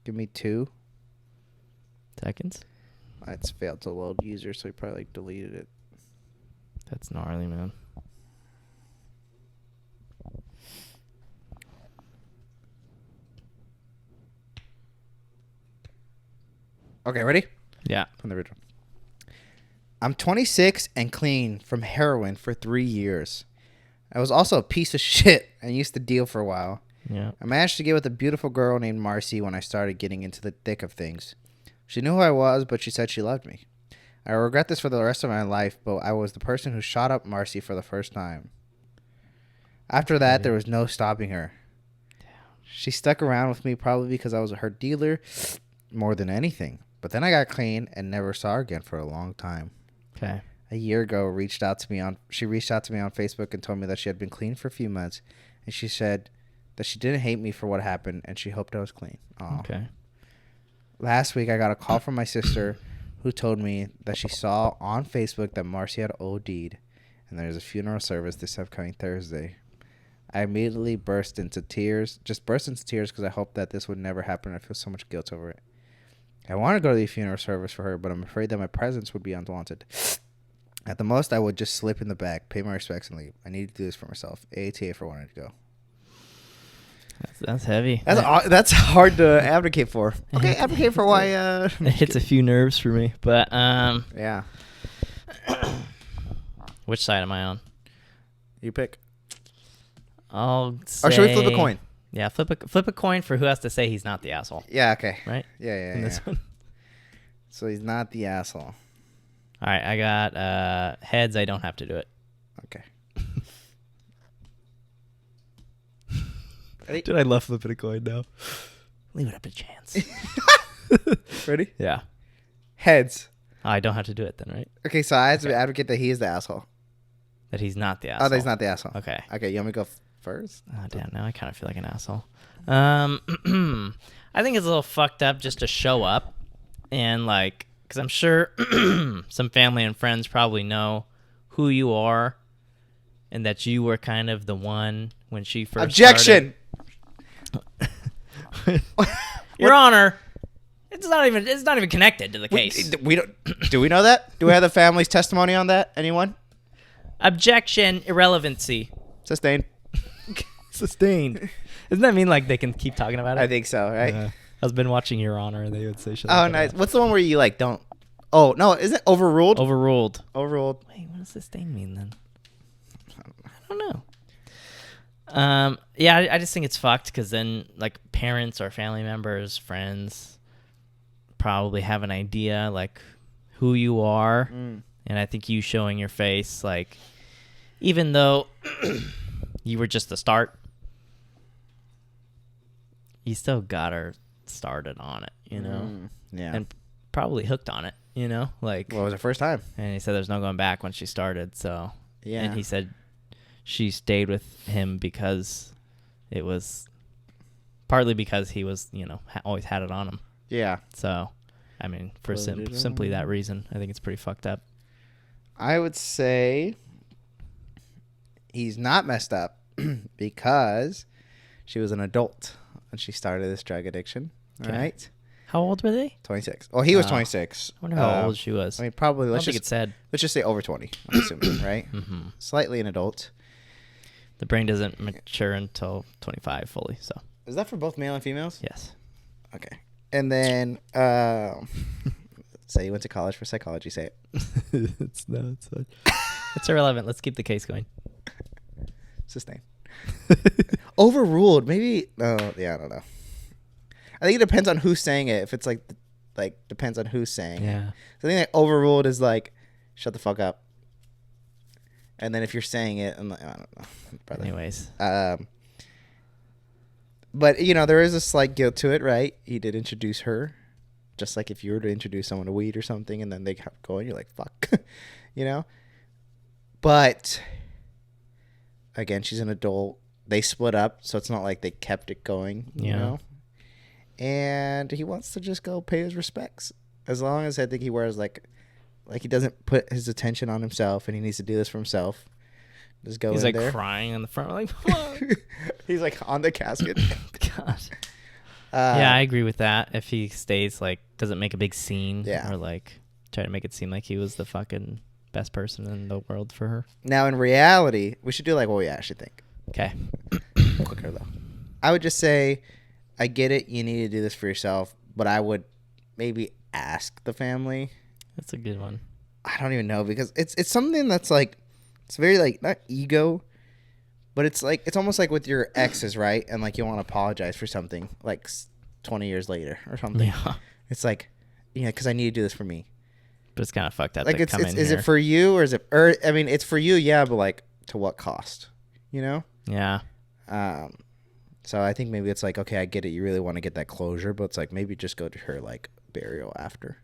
Give me 2. Seconds? It's failed to load user, so he probably like deleted it. That's gnarly, man. Okay, ready? Yeah. From the original. I'm 26 and clean from heroin for 3 years. I was also a piece of shit and used to deal for a while. Yeah. I managed to get with a beautiful girl named Marcy when I started getting into the thick of things. She knew who I was, but she said she loved me. I regret this for the rest of my life, but I was the person who shot up Marcy for the first time. After that, there was no stopping her. She stuck around with me probably because I was her dealer more than anything. But then I got clean and never saw her again for a long time. Okay. A year ago, she reached out to me on Facebook and told me that she had been clean for a few months, and she said that she didn't hate me for what happened, and she hoped I was clean. Aww. Okay. Last week, I got a call from my sister who told me that she saw on Facebook that Marcy had OD'd, and there's a funeral service this upcoming Thursday. I immediately burst into tears because I hoped that this would never happen. I feel so much guilt over it. I want to go to the funeral service for her, but I'm afraid that my presence would be unwanted. At the most, I would just slip in the back, pay my respects, and leave. I need to do this for myself. AITA for wanting to go. That's heavy. That's hard to advocate for. Okay, advocate for why. It hits a few nerves for me, but yeah. Which side am I on? You pick. I'll say. Or should we flip a coin? Yeah, flip a coin for who has to say he's not the asshole. Yeah. Okay. Right. Yeah. This one. So he's not the asshole. All right, I got heads. I don't have to do it. Okay. Dude, I love flipping a coin now. Leave it up to chance. Ready? Yeah. Heads. Oh, I don't have to do it then, right? Okay, so I have to advocate that he is the asshole. That he's not the asshole. Oh, that he's not the asshole. Okay. Okay, you want me to go first? Oh, damn. Now I kind of feel like an asshole. I think it's a little fucked up just to show up and, like, because I'm sure some family and friends probably know who you are and that you were kind of the one when she first Objection! Your Honor, it's not even connected to the case. Do we know that? Do we have the family's testimony on that? Anyone? Objection, irrelevancy. Sustained. Sustained. Doesn't that mean like they can keep talking about it? I think so, right? I've been watching Your Honor and they would say shit. Oh, nice. What's the one where you like don't? Oh, no, isn't it overruled? Overruled. Wait, what does sustained mean then? I don't know. Yeah, I just think it's fucked because then like parents or family members, friends probably have an idea like who you are. And I think you showing your face, like, even though you were just the start, you still got her started on it, you know? Yeah. And probably hooked on it, you know? Like, Well, it was her first time. And he said there's no going back when she started, so. Yeah. And he said she stayed with him because it was partly because he was, you know, always had it on him. Yeah. So, I mean, for simply that reason, I think it's pretty fucked up. I would say he's not messed up because she was an adult when she started this drug addiction. Okay. All right. How old were they? 26. Well, he was 26. I wonder how old she was. I mean, probably. I don't think it said. Let's just say over 20. I'm assuming, right? Mm-hmm. Slightly an adult. The brain doesn't mature until 25 fully. So. Is that for both male and females? Yes. Okay. And then, say you went to college for psychology. Say it. It's fine. It's irrelevant. Let's keep the case going. Sustain. Overruled. Maybe. Oh, yeah. I don't know. I think it depends on who's saying it. If it's like depends on who's saying it. Yeah. So I think like overruled is like, shut the fuck up. And then if you're saying it, I'm like, I don't know. Brother. Anyways. But, you know, there is a slight guilt to it, right? He did introduce her. Just like if you were to introduce someone to weed or something and then they kept going, you're like, fuck. You know? But, again, she's an adult. They split up, so it's not like they kept it going, you know? And he wants to just go pay his respects. As long as I think he wears, like he doesn't put his attention on himself and he needs to do this for himself. Just go in there. He's like crying on the front, like, he's like on the casket. God. Yeah, I agree with that. If he stays, like, doesn't make a big scene. Yeah. Or, like, try to make it seem like he was the fucking best person in the world for her. Now, in reality, we should do, like, what we actually think. Okay. Quicker, though. I would just say, I get it. You need to do this for yourself. But I would maybe ask the family. That's a good one. I don't even know, because it's something that's like, it's very like, not ego, but it's like, it's almost like with your exes, right? And like you want to apologize for something like 20 years later or something. Yeah. It's like, yeah, because I need to do this for me. But it's kind of fucked up. Like, to come in is here. it for you, or is it, or I mean, it's for you, yeah, but like, to what cost? You know? Yeah. So I think maybe it's like, okay, I get it. You really want to get that closure, but it's like, maybe just go to her like burial after.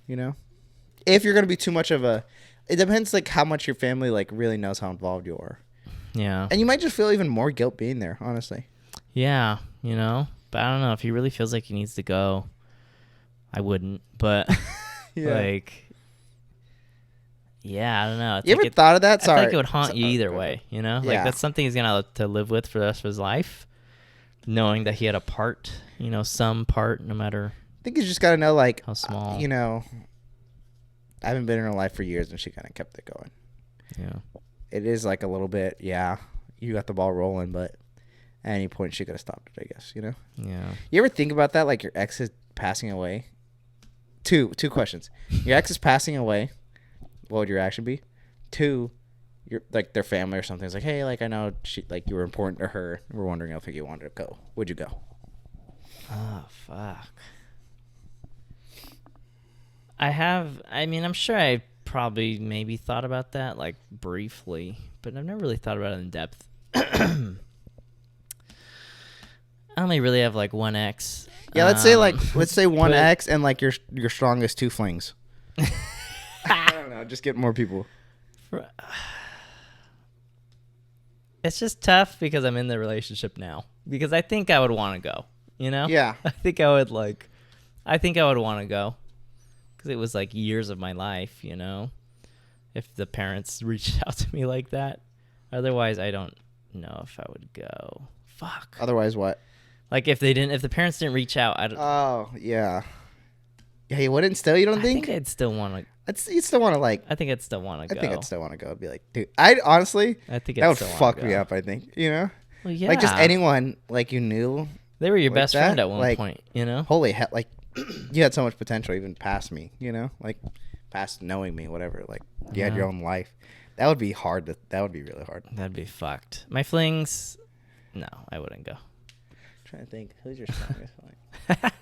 You know? If you're going to be too much of a, it depends like how much your family like really knows how involved you are. Yeah. And you might just feel even more guilt being there, honestly. Yeah, you know? But I don't know. If he really feels like he needs to go, I wouldn't. But, like, yeah, I don't know. You ever thought of that? I Sorry. think it would haunt you either way, you know? Yeah. Like, that's something he's going to have to live with for the rest of his life, knowing that he had a part, you know, some part, no matter I think you just got to know, like, how small. you know, I haven't been in her life for years, and she kind of kept it going. Yeah. It is like a little bit, yeah, you got the ball rolling, but at any point she could have stopped it, I guess, you know? Yeah. You ever think about that, like your ex is passing away? Two questions. Your ex is passing away. What would your reaction be? Two, your like their family or something is like, hey, like I know she like you were important to her. We're wondering if you wanted to go. Would you go? Oh, fuck. I mean, I'm sure I probably maybe thought about that, like, briefly, but I've never really thought about it in depth. I only really have, like, one ex. Yeah, let's say one ex and, like, your strongest two flings. I don't know, just get more people. It's just tough because I'm in the relationship now. Because I think I would want to go, you know? Yeah. I think I would want to go. Because it was like years of my life, you know? If the parents reached out to me like that. Otherwise, I don't know if I would go. Fuck. Otherwise what? Like if the parents didn't reach out, I don't. Oh, yeah. Yeah, you wouldn't still, you don't think? I think I'd still want to. You'd still want to, like... I think I'd still want to go. I think I'd still want to go. I'd be like, dude, I'd honestly... I think that would fuck me up, I think. You know? Well, yeah. Like, just anyone, like, you knew... They were your like best that, friend at one like, point, you know? Holy hell, like, you had so much potential even past me, you know? Like, past knowing me, whatever. Like, you had your own life. That would be hard. That would be really hard. That'd be fucked. My flings... No, I wouldn't go. I'm trying to think. Who's your strongest fling?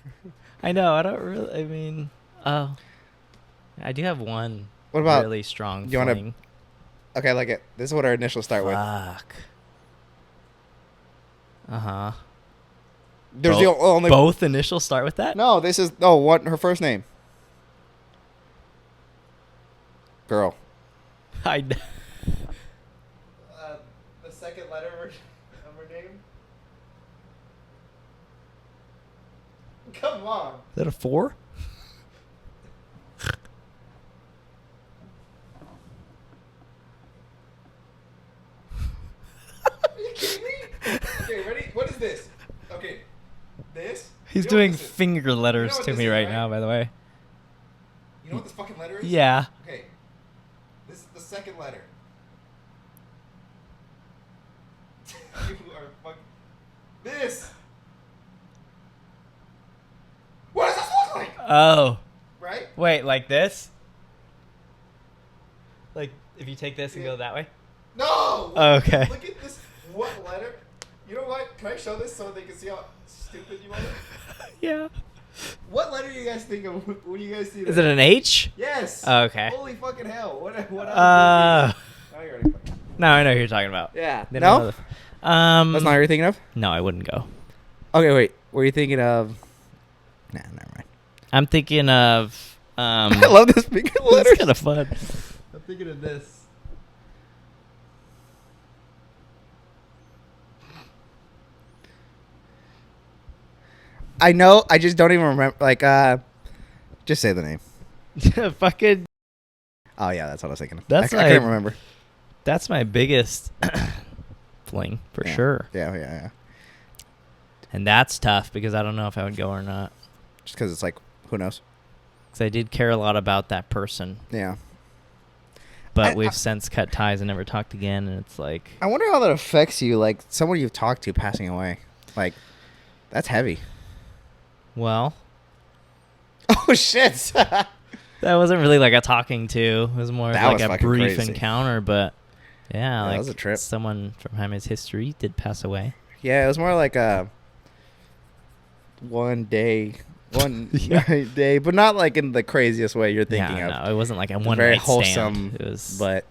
I know. I don't really... I mean... Oh. I do have one What about... really strong you fling. Okay, like it. This is what our initials start with. Fuck. Uh-huh. There's the only... Both initials start with that? No, this is... Oh, what? Her first name. Girl. I... The second letter of her name? Come on. Is that a 4? Are you kidding me? Okay, ready? What is this? Okay. This? He's You know what doing this is? finger letters what to this me is, right right? now, by the way. You know what this fucking letter is? Yeah. Okay. This is the second letter. You are fucking... This! What does this look like? Oh. Right? Wait, like this? Like, if you take this and go that way? No! Okay. Look at this. What letter? You know what? Can I show this so they can see how stupid you are? Yeah. What letter do you guys think of when you guys see this? Is it an H? Yes. Okay. Holy fucking hell. What else? Uh, Oh, you're already fucking... no, I know who you're talking about. Yeah. They don't know No? the- That's not what you're thinking of? No, I wouldn't go. Okay, wait. Were you thinking of... Nah, never mind. I'm thinking of... I love this big letter. It's kind of fun. I'm thinking of this. I know. I just don't even remember. Like, just say the name. Fucking... Oh, yeah. That's what I was thinking of. That's I couldn't remember. That's my biggest fling, for sure. Yeah. And that's tough because I don't know if I would go or not. Just because it's like, who knows? Because I did care a lot about that person. Yeah. But we've since cut ties and never talked again, and it's like... I wonder how that affects you, like, someone you've talked to passing away. Like, that's heavy. Well... Oh shit. That wasn't really like a talking to. It was more of That like was a fucking brief crazy. encounter, but yeah, that like was a trip. someone from Jaime's history did pass away. Yeah, it was more like a one day, Yeah. day, but not like in the craziest way you're thinking Yeah, of. no, it wasn't like a It was one very night wholesome, stand. It was, but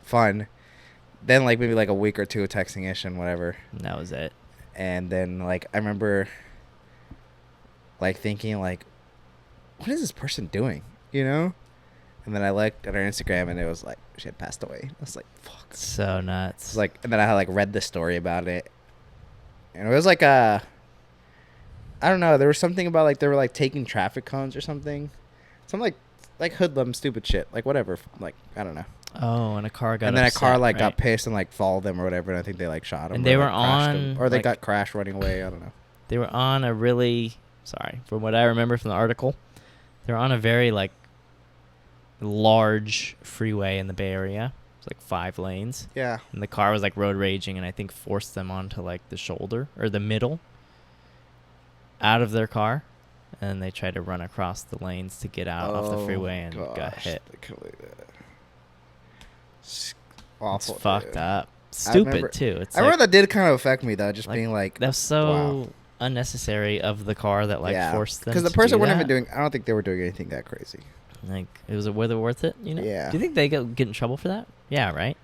fun. Then like maybe like a week or two of texting ish and whatever, that was it. and then like I remember like thinking like, what is this person doing? You know? And then I looked at her Instagram and it was like she had passed away. I was like, fuck. So nuts. It's like, and then I had like read the story about it, and it was like I don't know. There was something about like they were like taking traffic cones or something, some like hoodlum stupid shit, like whatever. Like I don't know. Oh, and a car got And then upset, a car like right? got pissed and like followed them or whatever. And I think they like shot him. And or, they like, were crashed on, him, or they like- got crashed running away. I don't know. They were on a really, sorry, from what I remember from the article, they were on a very like large freeway in the Bay Area. It's like 5 lanes. Yeah. And the car was like road raging and I think forced them onto like the shoulder or the middle out of their car. And they tried to run across the lanes to get out off the freeway and got hit. It's awful. It's fucked dude. up. remember- Stupid too. It's I remember that did kind of affect me though, just like, being like, that was so wow. unnecessary of the car that like forced them. because the to person do wouldn't that. have been doing. I don't think they were doing anything that crazy. Like, it was whether worth it, you know? Yeah. Do you think they get in trouble for that? Yeah, right?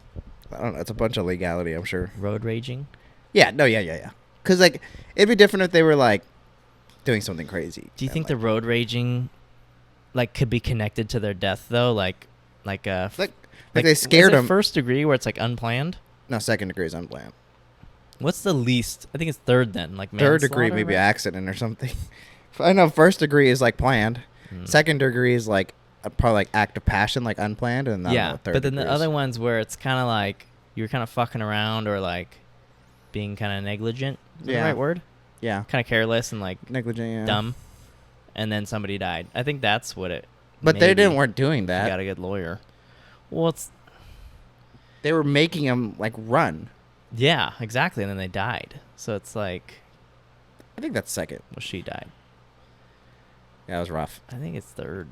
I don't know. It's a bunch of legality, I'm sure. Road raging? Yeah. No. Yeah. Because like it'd be different if they were like doing something crazy. Do you and, think like, the road raging, like, could be connected to their death, though? Like they scared is it them? first degree where it's, like, unplanned? No, second degree is unplanned. What's the least? I think it's third then, like Third degree manslaughter, maybe right? accident or something. I know first degree is like planned. Hmm. Second degree is like probably like act of passion, like unplanned, and I don't know Yeah, what third but then the degree is. other ones where it's kind of like you're kind of fucking around or, like, being kind of negligent. Is that the Yeah. right word? Yeah, Kind of careless and, like, negligent. Yeah. dumb. And then somebody died. I think that's what it... But they maybe weren't doing You that. got a good lawyer. Well, it's... They were making him like run. Yeah, exactly. And then they died. So it's like, I think that's second. well, she died. Yeah, it was rough. I think it's third.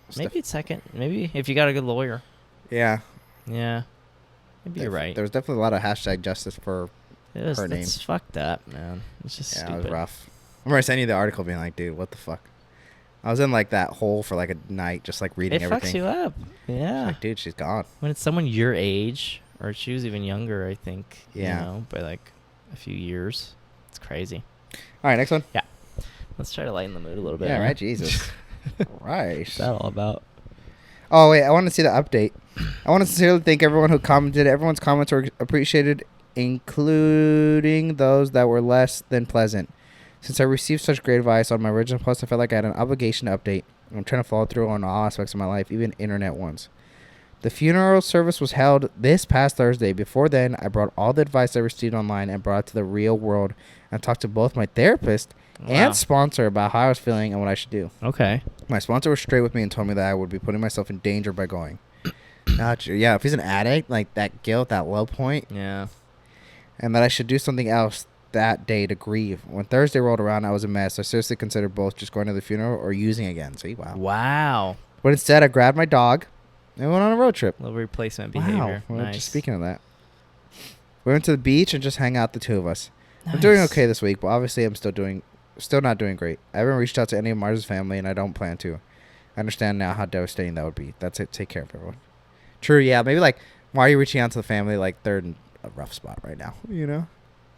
It's Maybe def- it's second. Maybe if you got a good lawyer. Yeah, Yeah. Maybe you're right. There was definitely a lot of hashtag justice for. It was, her name. it's fucked up, man. It's just Yeah, stupid. it was rough. I remember sending you the article, being like, "Dude, what the fuck." I was in like that hole for like a night, just like reading It everything. fucks you up. It's Yeah. like, dude, she's gone. When it's someone your age, or she was even younger, I think. Yeah. You know, by like a few years. It's crazy. All right, next one. Let's try to lighten the mood a little bit. Yeah, huh? right. Jesus. Right. What's that all about? Oh wait, I want to see the update. I want to sincerely thank everyone who commented. Everyone's comments were appreciated, including those that were less than pleasant. Since I received such great advice on my original post, I felt like I had an obligation to update. I'm trying to follow through on all aspects of my life, even internet ones. The funeral service was held this past Thursday. Before then, I brought all the advice I received online and brought it to the real world and talked to both my therapist Wow. and sponsor about how I was feeling and what I should do. Okay. My sponsor was straight with me and told me that I would be putting myself in danger by going. Gotcha. Yeah, if he's an addict, like that guilt, that low point, Yeah. and that I should do something else that day to grieve. When Thursday rolled around, I was a mess. I seriously considered both just going to the funeral or using again. See, wow. Wow. But instead, I grabbed my dog and went on a road trip. Little replacement Wow. behavior. Well, Nice. just speaking of that. We went to the beach and just hang out, the two of us. I'm doing Nice. okay this week, but obviously I'm still not doing great. I haven't reached out to any of Mars's family, and I don't plan to. I understand now how devastating that would be. That's it. Take care of everyone. True, yeah. Maybe like, why are you reaching out to the family? Like, they're in a rough spot right now, you know?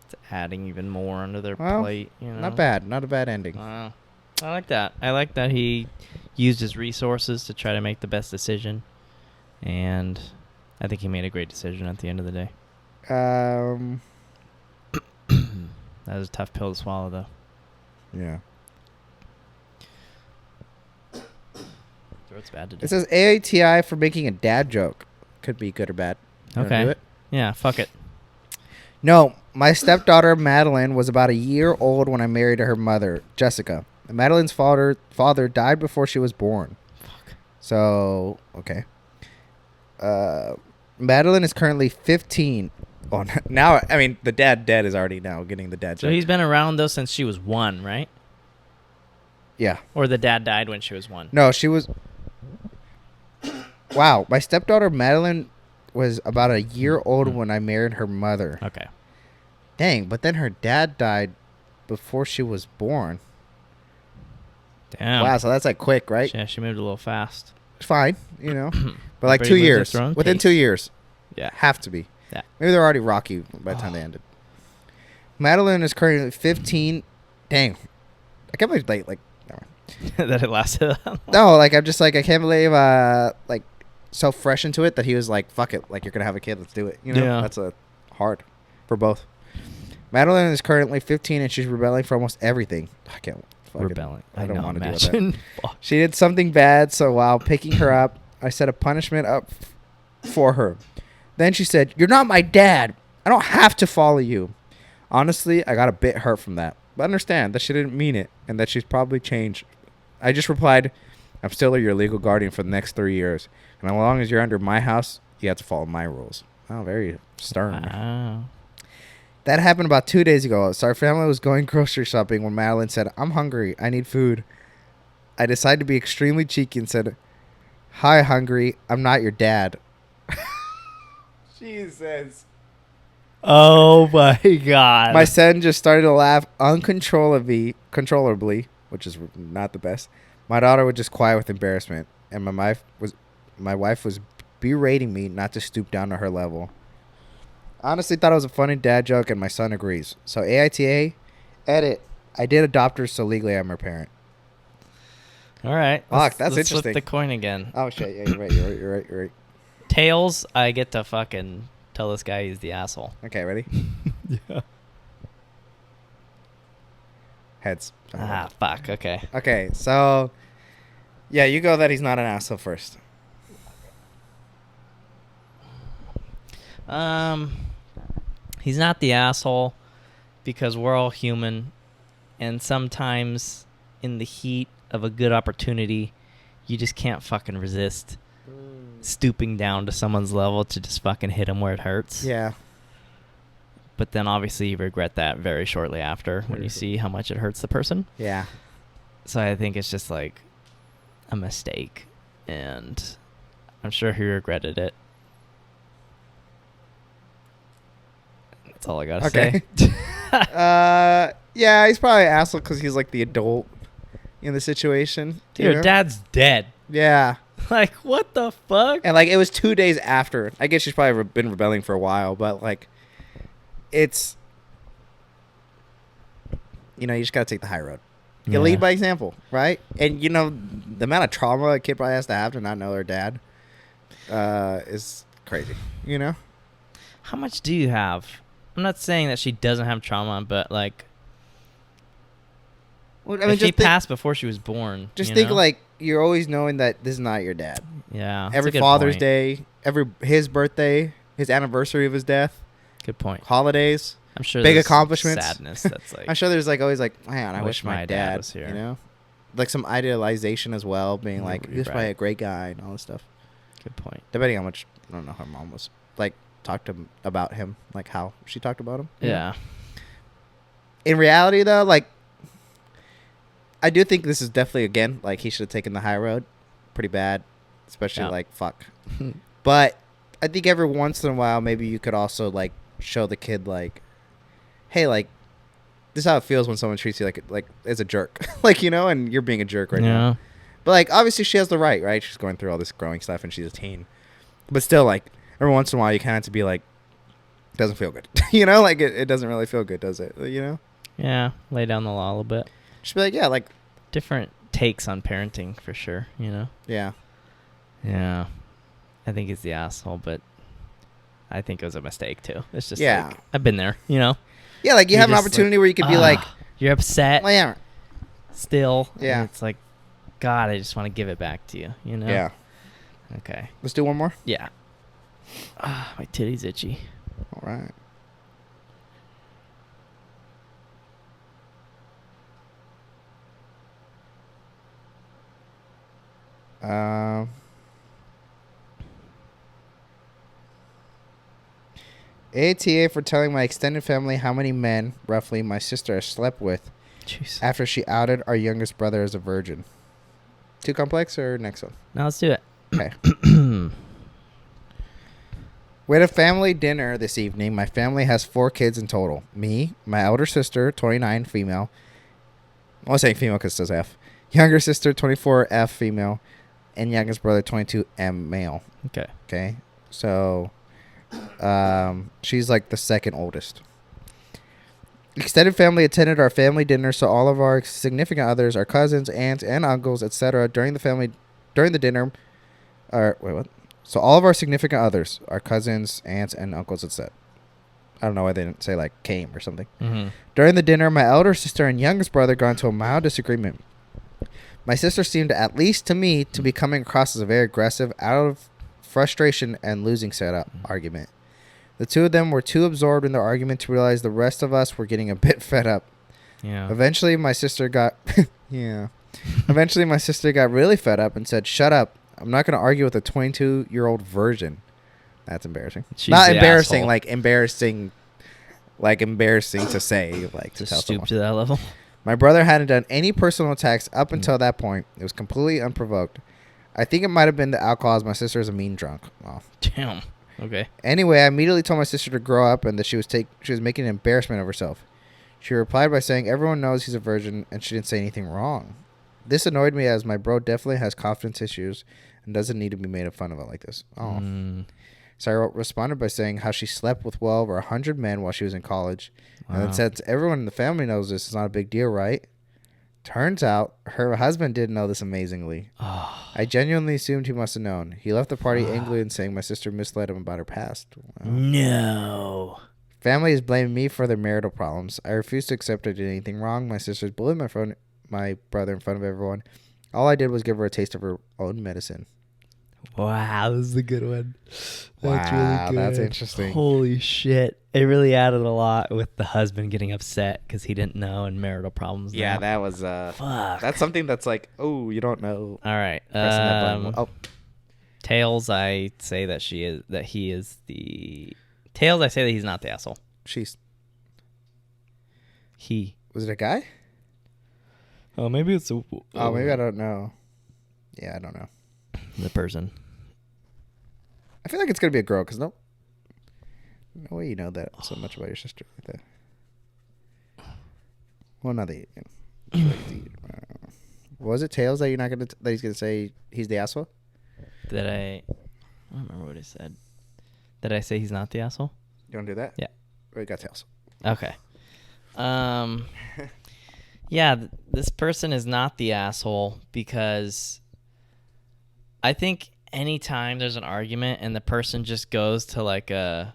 It's adding even more under their Well, plate, you know. Not bad. Not a bad ending. Wow. I like that. I like that he used his resources to try to make the best decision. And I think he made a great decision at the end of the day. That was a tough pill to swallow, though. Yeah. Throat's bad today. It says AITA for making a dad joke. Could be good or bad. You wanna Okay. do it? Yeah, fuck it. No, my stepdaughter Madeline was about a year old when I married her mother, Jessica. Madeline's father died before she was born. Fuck. So, okay. Madeline is currently 15. Oh, now, I mean, the dad is already now getting the dad So joke. he's been around, though, since she was 1, right? Yeah. Or the dad died when she was 1? No, she was... Wow. My stepdaughter, Madeline, was about a year old when I married her mother. Okay. Dang, but then her dad died before she was born. Damn. Wow, so that's like quick, right? Yeah, she moved a little fast. It's fine, you know. But like Everybody 2 moves at years. their own Within pace. 2 years. Yeah. Have to be. Yeah. Maybe they're already rocky by the time they ended. Madeline is currently 15. Dang. I can't believe never mind. That it lasted that long. No, like I'm just like I can't believe like so fresh into it that he was like, fuck it, like you're gonna have a kid, let's do it. You know? Yeah. That's a hard for both. Madeline is currently 15 and she's rebelling for almost everything. I can't fucking Rebelling. I don't know, want to deal with imagine. that. Fuck. She did something bad, so while picking her up, I set a punishment up for her. Then she said, "You're not my dad. I don't have to follow you." Honestly, I got a bit hurt from that. But understand that she didn't mean it and that she's probably changed. I just replied, "I'm still your legal guardian for the next 3 years. And as long as you're under my house, you have to follow my rules." Oh, very stern. Wow. That happened about 2 days ago. So our family was going grocery shopping when Madeline said, "I'm hungry. I need food." I decided to be extremely cheeky and said, "Hi, hungry. I'm not your dad." Jesus. Oh my god. My son just started to laugh uncontrollably, which is not the best. My daughter was just quiet with embarrassment, and my wife was berating me not to stoop down to her level. Honestly, thought it was a funny dad joke, and my son agrees. So AITA, edit. I did adopt her, so legally I'm her parent. All right. Fuck, that's let's interesting. flip the coin again. Oh shit! Yeah, you're right. Tails, I get to fucking tell this guy he's the asshole. Okay, ready? Yeah. Heads. Ah, fuck. Okay. Okay, so yeah, you go that he's not an asshole first. He's not the asshole because we're all human, and sometimes in the heat of a good opportunity, you just can't fucking resist stooping down to someone's level to just fucking hit them where it hurts. Yeah. But then obviously you regret that very shortly after when you see how much it hurts the person. Yeah. So I think it's just like a mistake, and I'm sure he regretted it. That's all I gotta say. Yeah, he's probably an asshole because he's like the adult in the situation. Dude, you know? Dad's dead. Yeah. Like, what the fuck? And like it was 2 days after. I guess she's probably been rebelling for a while, but like it's, you know, you just gotta take the high road. You lead by example, right? And you know the amount of trauma a kid probably has to not know their dad is crazy. You know? How much do you have? I'm not saying that she doesn't have trauma, but like, Well, I mean, if she just think, passed before she was born, just you think know? like you're always knowing that this is not your dad. Yeah, that's a Every good Father's point. Day, his birthday, his anniversary of his death, Good point. holidays, I'm sure big there's accomplishments. sadness. That's like, I'm sure there's like always like, man, I wish my dad was here. You know, like some idealization as well, being like You're he was probably right. a great guy and all this stuff. Good point. Depending on how much, I don't know, her mom was like talked to him about him, like how she talked about him. you know? Yeah. In reality, though, like I do think this is definitely again like he should have taken the high road, pretty bad, especially Yeah. like fuck. But I think every once in a while, maybe you could also like show the kid like, hey, like this is how it feels when someone treats you like as a jerk, like, you know, and you're being a jerk right now. But like obviously she has the right? She's going through all this growing stuff and she's a teen, but still like every once in a while you kind of have to be like, doesn't feel good, you know, like it doesn't really feel good, does it? You know? Yeah. Lay down the law a little bit. Just be like, yeah, like Different takes on parenting for sure. You know. yeah. Yeah. I think he's the asshole, but I think it was a mistake too. It's just Yeah. like, I've been there, you know. Yeah, like you You're have an just opportunity like, where you could be like, you're upset well, yeah, still. Yeah. And it's like, God, I just want to give it back to you, you know? yeah. Okay. Let's do one more. Yeah. My titty's itchy. All right. ATA for telling my extended family how many men, roughly, my sister has slept with Jeez. after she outed our youngest brother as a virgin. Too complex or next one? Now let's do it. Okay. We had a family dinner this evening. My family has 4 kids in total. Me, my elder sister, 29, female. I'm saying female because it says F. Younger sister, 24, F, female. And youngest brother, 22, M, male. Okay. Okay. So, she's like the second oldest. Extended family attended our family dinner, so all of our significant others, our cousins, aunts, and uncles, etc., during the dinner. So all of our significant others, our cousins, aunts, and uncles, etc. I don't know why they didn't say like came or something. Mm-hmm. During the dinner, my elder sister and youngest brother got into a mild disagreement. My sister seemed, at least to me, to be coming across as a very aggressive, out of frustration and losing setup argument. The two of them were too absorbed in their argument to realize the rest of us were getting a bit fed up. Yeah. Eventually, my sister got really fed up and said, "Shut up. I'm not going to argue with a 22-year-old virgin." That's embarrassing. She's Not the embarrassing, asshole. like embarrassing to say, like to Just tell stoop someone. to that level. My brother hadn't done any personal attacks up until that point. It was completely unprovoked. I think it might have been the alcohol, as my sister is a mean drunk. Oh. Damn. Okay. Anyway, I immediately told my sister to grow up and that she was making an embarrassment of herself. She replied by saying everyone knows he's a virgin and she didn't say anything wrong. This annoyed me, as my bro definitely has confidence issues and doesn't need to be made fun of it like this. Oh. So I responded by saying how she slept with well over 100 men while she was in college. Wow. And then said, everyone in the family knows this. It's not a big deal, right? Turns out her husband did know this amazingly. Oh. I genuinely assumed he must have known. He left the party angry and saying my sister misled him about her past. Wow. No. Family is blaming me for their marital problems. I refuse to accept I did anything wrong. My sister's bullied my brother in front of everyone. All I did was give her a taste of her own medicine. Wow, this is a good one. That's wow, really good. That's interesting. Holy shit. It really added a lot with the husband getting upset because he didn't know and marital problems. Yeah, now. that was fuck. That's something that's like, oh, you don't know. All right. Tails, I say that he is the Tails, I say that he's not the asshole. He. Was it a guy? Oh, maybe it's a maybe I don't know. Yeah, I don't know. The person. I feel like it's gonna be a girl because no way you know that so much about your sister like that. Well, not that. Was it Tails that you're not gonna that he's gonna say he's the asshole? I don't remember what he said. Did I say he's not the asshole? You want to do that? Yeah. We got Tails. Okay. Yeah, this person is not the asshole because I think anytime there's an argument and the person just goes to like a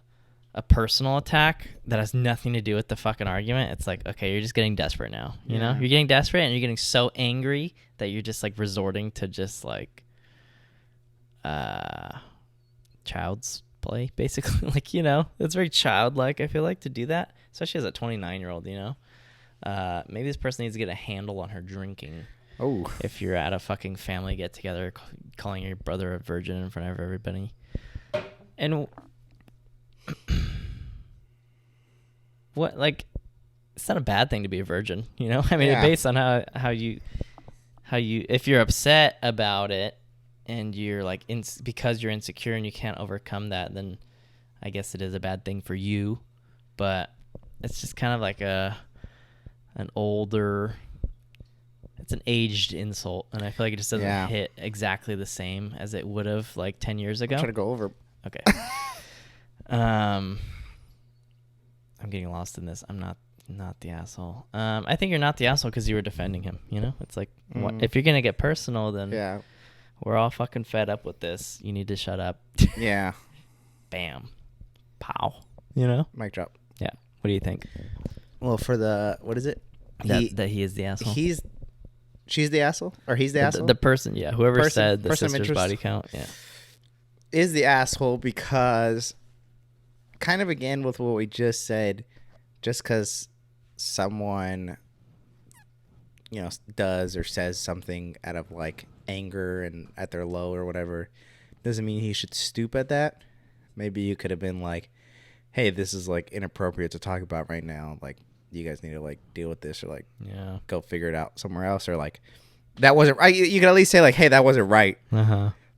personal attack that has nothing to do with the fucking argument, it's like, okay, you're just getting desperate now. You know? You're getting desperate and you're getting so angry that you're just like resorting to just like child's play, basically. Like, you know, it's very childlike, I feel like, to do that, especially as a 29-year-old, you know. Maybe this person needs to get a handle on her drinking. Oh. If you're at a fucking family get together, calling your brother a virgin in front of everybody. And what, like, it's not a bad thing to be a virgin, you know? I mean, based on how you if you're upset about it and you're like because you're insecure and you can't overcome that, then I guess it is a bad thing for you. But it's just kind of like it's an aged insult, and I feel like it just doesn't hit exactly the same as it would have like 10 years ago. I'm trying to go over. Okay. I'm getting lost in this. I'm not the asshole. I think you're not the asshole because you were defending him, you know? It's like, what, if you're going to get personal, then we're all fucking fed up with this. You need to shut up. Yeah. Bam. Pow. You know? Mic drop. Yeah. What do you think? Well, for the, what is it? That he is the asshole. She's the asshole? Or he's the asshole? The person, yeah. Whoever said the sister's body count, yeah. Is the asshole because, kind of again with what we just said, just because someone, you know, does or says something out of like anger and at their low or whatever, doesn't mean he should stoop at that. Maybe you could have been like, hey, this is like inappropriate to talk about right now. Like, you guys need to like deal with this or like Yeah. go figure it out somewhere else, or like that wasn't right. You can at least say like, hey, that wasn't right.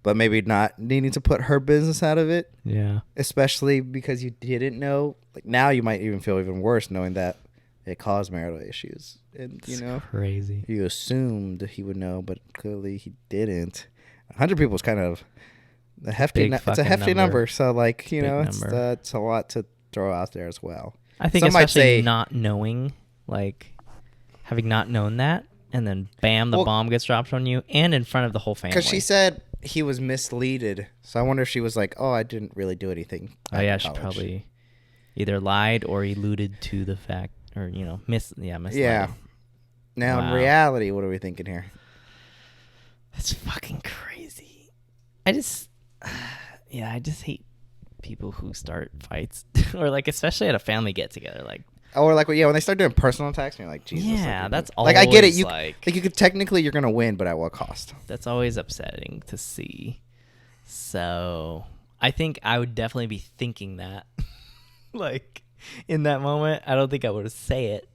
But maybe not needing to put her business out of it. Yeah. Especially because you didn't know. Like now you might even feel even worse knowing that it caused marital issues. And you know, crazy. You assumed he would know, but clearly he didn't. 100 people is kind of a hefty. It's a hefty number. So like, you know, it's a lot to throw out there as well. I think some especially not knowing, like having not known that, and then bam, the bomb gets dropped on you and in front of the whole family. Because she said he was misleaded. So I wonder if she was like, oh, I didn't really do anything. Oh yeah, she probably either lied or alluded to the fact, or you know, misled. Yeah. Now in reality, what are we thinking here? That's fucking crazy. I just hate people who start fights or like especially at a family get together, like. Or like, yeah, when they start doing personal attacks, and you're like, Jesus. Yeah, like, that's like always I get it. You like you could technically you're gonna win, but at what cost? That's always upsetting to see. So I think I would definitely be thinking that, like in that moment. I don't think I would say it,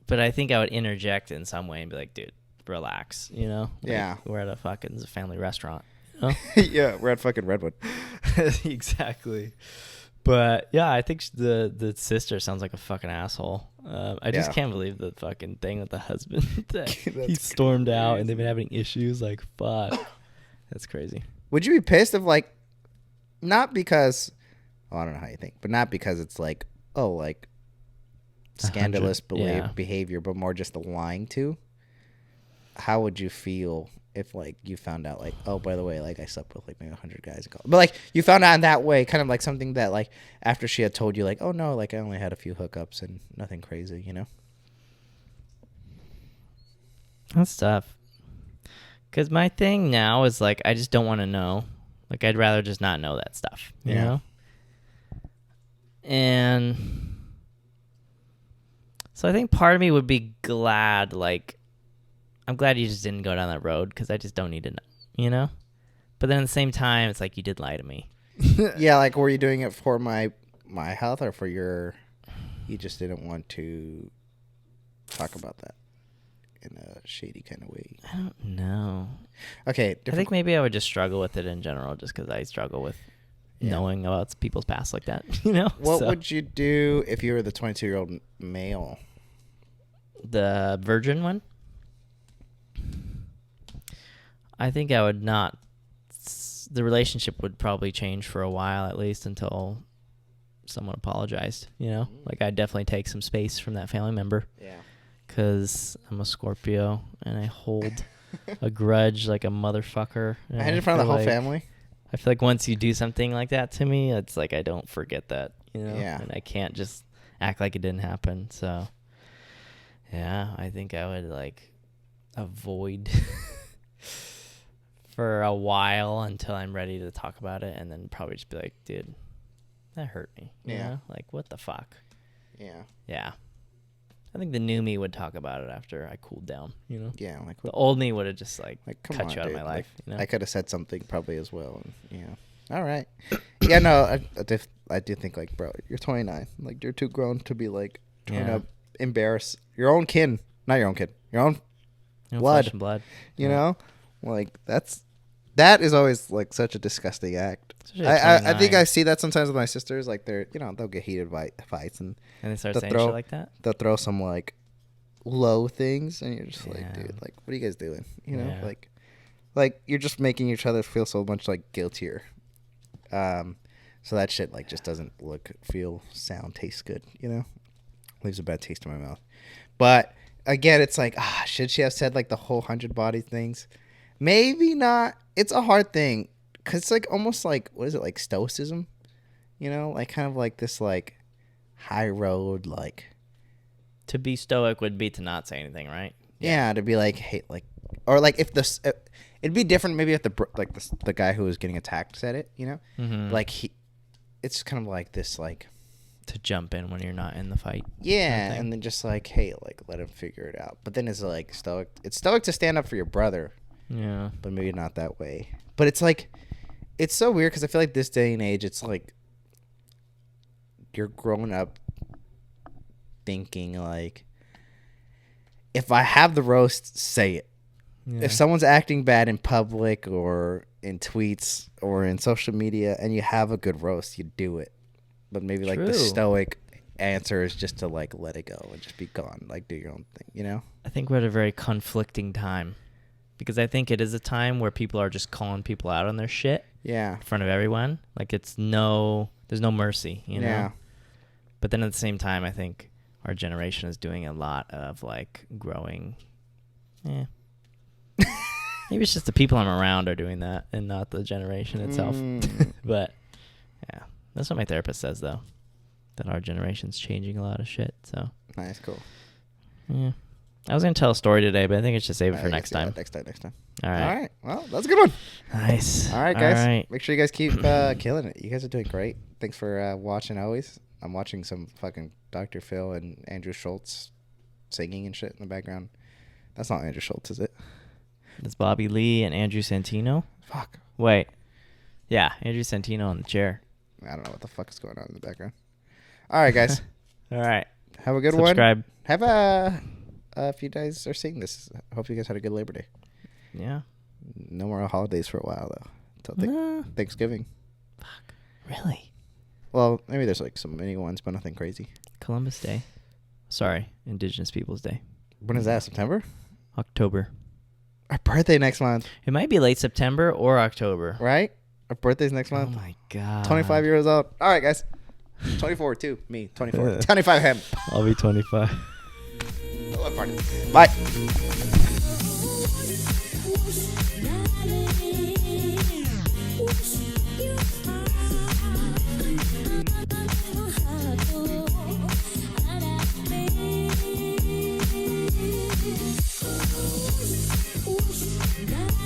but I think I would interject in some way and be like, "Dude, relax," you know? Like, yeah, we're at a fucking family restaurant. You know? Yeah, we're at fucking Redwood. Exactly. But yeah, I think the sister sounds like a fucking asshole. I just can't believe the fucking thing with the husband that he stormed out and they've been having issues. Like, fuck, that's crazy. Would you be pissed if like, not because, I don't know how you think, but not because it's like, oh, like scandalous behavior, but more just the lying to? How would you feel if like you found out like, oh, by the way, like I slept with like maybe 100 guys, but like you found out in that way, kind of like something that like after she had told you like, oh no, like I only had a few hookups and nothing crazy, you know? That's tough. Because my thing now is like I just don't want to know. Like I'd rather just not know that stuff, you know? And so I think part of me would be glad, like, I'm glad you just didn't go down that road because I just don't need to know, you know? But then at the same time, it's like you did lie to me. Yeah, like were you doing it for my health or for your... You just didn't want to talk about that in a shady kind of way? I don't know. Okay. I think maybe I would just struggle with it in general just because I struggle with knowing about people's past like that, you know? What would you do if you were the 22-year-old male? The virgin one? I think I would not. The relationship would probably change for a while at least until someone apologized, you know? Like I'd definitely take some space from that family member. Yeah. Because I'm a Scorpio and I hold a grudge like a motherfucker. And in front of the whole family? I feel like once you do something like that to me, it's like I don't forget that, you know? Yeah. And I can't just act like it didn't happen. So, yeah, I think I would like avoid for a while until I'm ready to talk about it, and then probably just be like, dude, that hurt me. You know? Like, what the fuck? Yeah. Yeah. I think the new me would talk about it after I cooled down, you know? Yeah. Like the old me would have just like come cut on, you out dude. of my life. Like, you know? I could have said something probably as well. And, yeah. All right. Yeah, no, I do think like, bro, you're 29. Like, you're too grown to be like trying to embarrass your own kin. Not your own kid. Your own blood. Flesh and blood. You know? Like, that is always like such a disgusting act. I think I see that sometimes with my sisters. Like they're, they'll get heated fights and they start saying shit like that. They'll throw some like low things, and you're just like, dude, like what are you guys doing? You know, like you're just making each other feel so much like guiltier. So that shit like just doesn't feel, sound, taste good. You know, leaves a bad taste in my mouth. But again, it's like, should she have said like the whole 100 body things? Maybe not. It's a hard thing because it's like almost like, what is it, like Stoicism? You know, like kind of like this like high road, like. To be stoic would be to not say anything, right? Yeah, to be like, hey, like, or like if this, it'd be different maybe if the guy who was getting attacked said it, you know? Mm-hmm. Like it's kind of like this like. To jump in when you're not in the fight. Yeah, and then just like, hey, like let him figure it out. But then it's like stoic. It's stoic to stand up for your brother. Yeah. But maybe not that way. But it's like, it's so weird because I feel like this day and age, it's like you're growing up thinking like, if I have the roast, say it. Yeah. If someone's acting bad in public or in tweets or in social media and you have a good roast, you do it. But maybe like the True. stoic answer is just to like let it go and just be gone, like do your own thing, you know? I think we're at a very conflicting time because I think it is a time where people are just calling people out on their shit Yeah. in front of everyone. Like there's no mercy, you know? Yeah. But then at the same time, I think our generation is doing a lot of like growing. Maybe it's just the people I'm around are doing that and not the generation itself. But yeah, that's what my therapist says though, that our generation's changing a lot of shit. So Nice, cool. yeah, I was gonna tell a story today, but I think I should save it for next time. Next time. All right. All right. Well, that's a good one. Nice. All right, guys. All right. Make sure you guys keep killing it. You guys are doing great. Thanks for watching always. I'm watching some fucking Dr. Phil and Andrew Schultz singing and shit in the background. That's not Andrew Schultz, is it? It's Bobby Lee and Andrew Santino. Fuck. Wait. Yeah, Andrew Santino on the chair. I don't know what the fuck is going on in the background. All right, guys. All right. Have a good Subscribe. one. Have a... if you guys are seeing this, I hope you guys had a good Labor Day. Yeah. No more holidays for a while, though. Until Thanksgiving. Fuck. Really? Well, maybe there's like some mini ones, but nothing crazy. Columbus Day. Sorry, Indigenous Peoples Day. When is that? September? October. Our birthday next month. It might be late September or October. Right? Our birthday's next Oh month. my god. 25 years old. All right, guys. 24 too. Me, 24. 25 him. I'll be 25. Bye.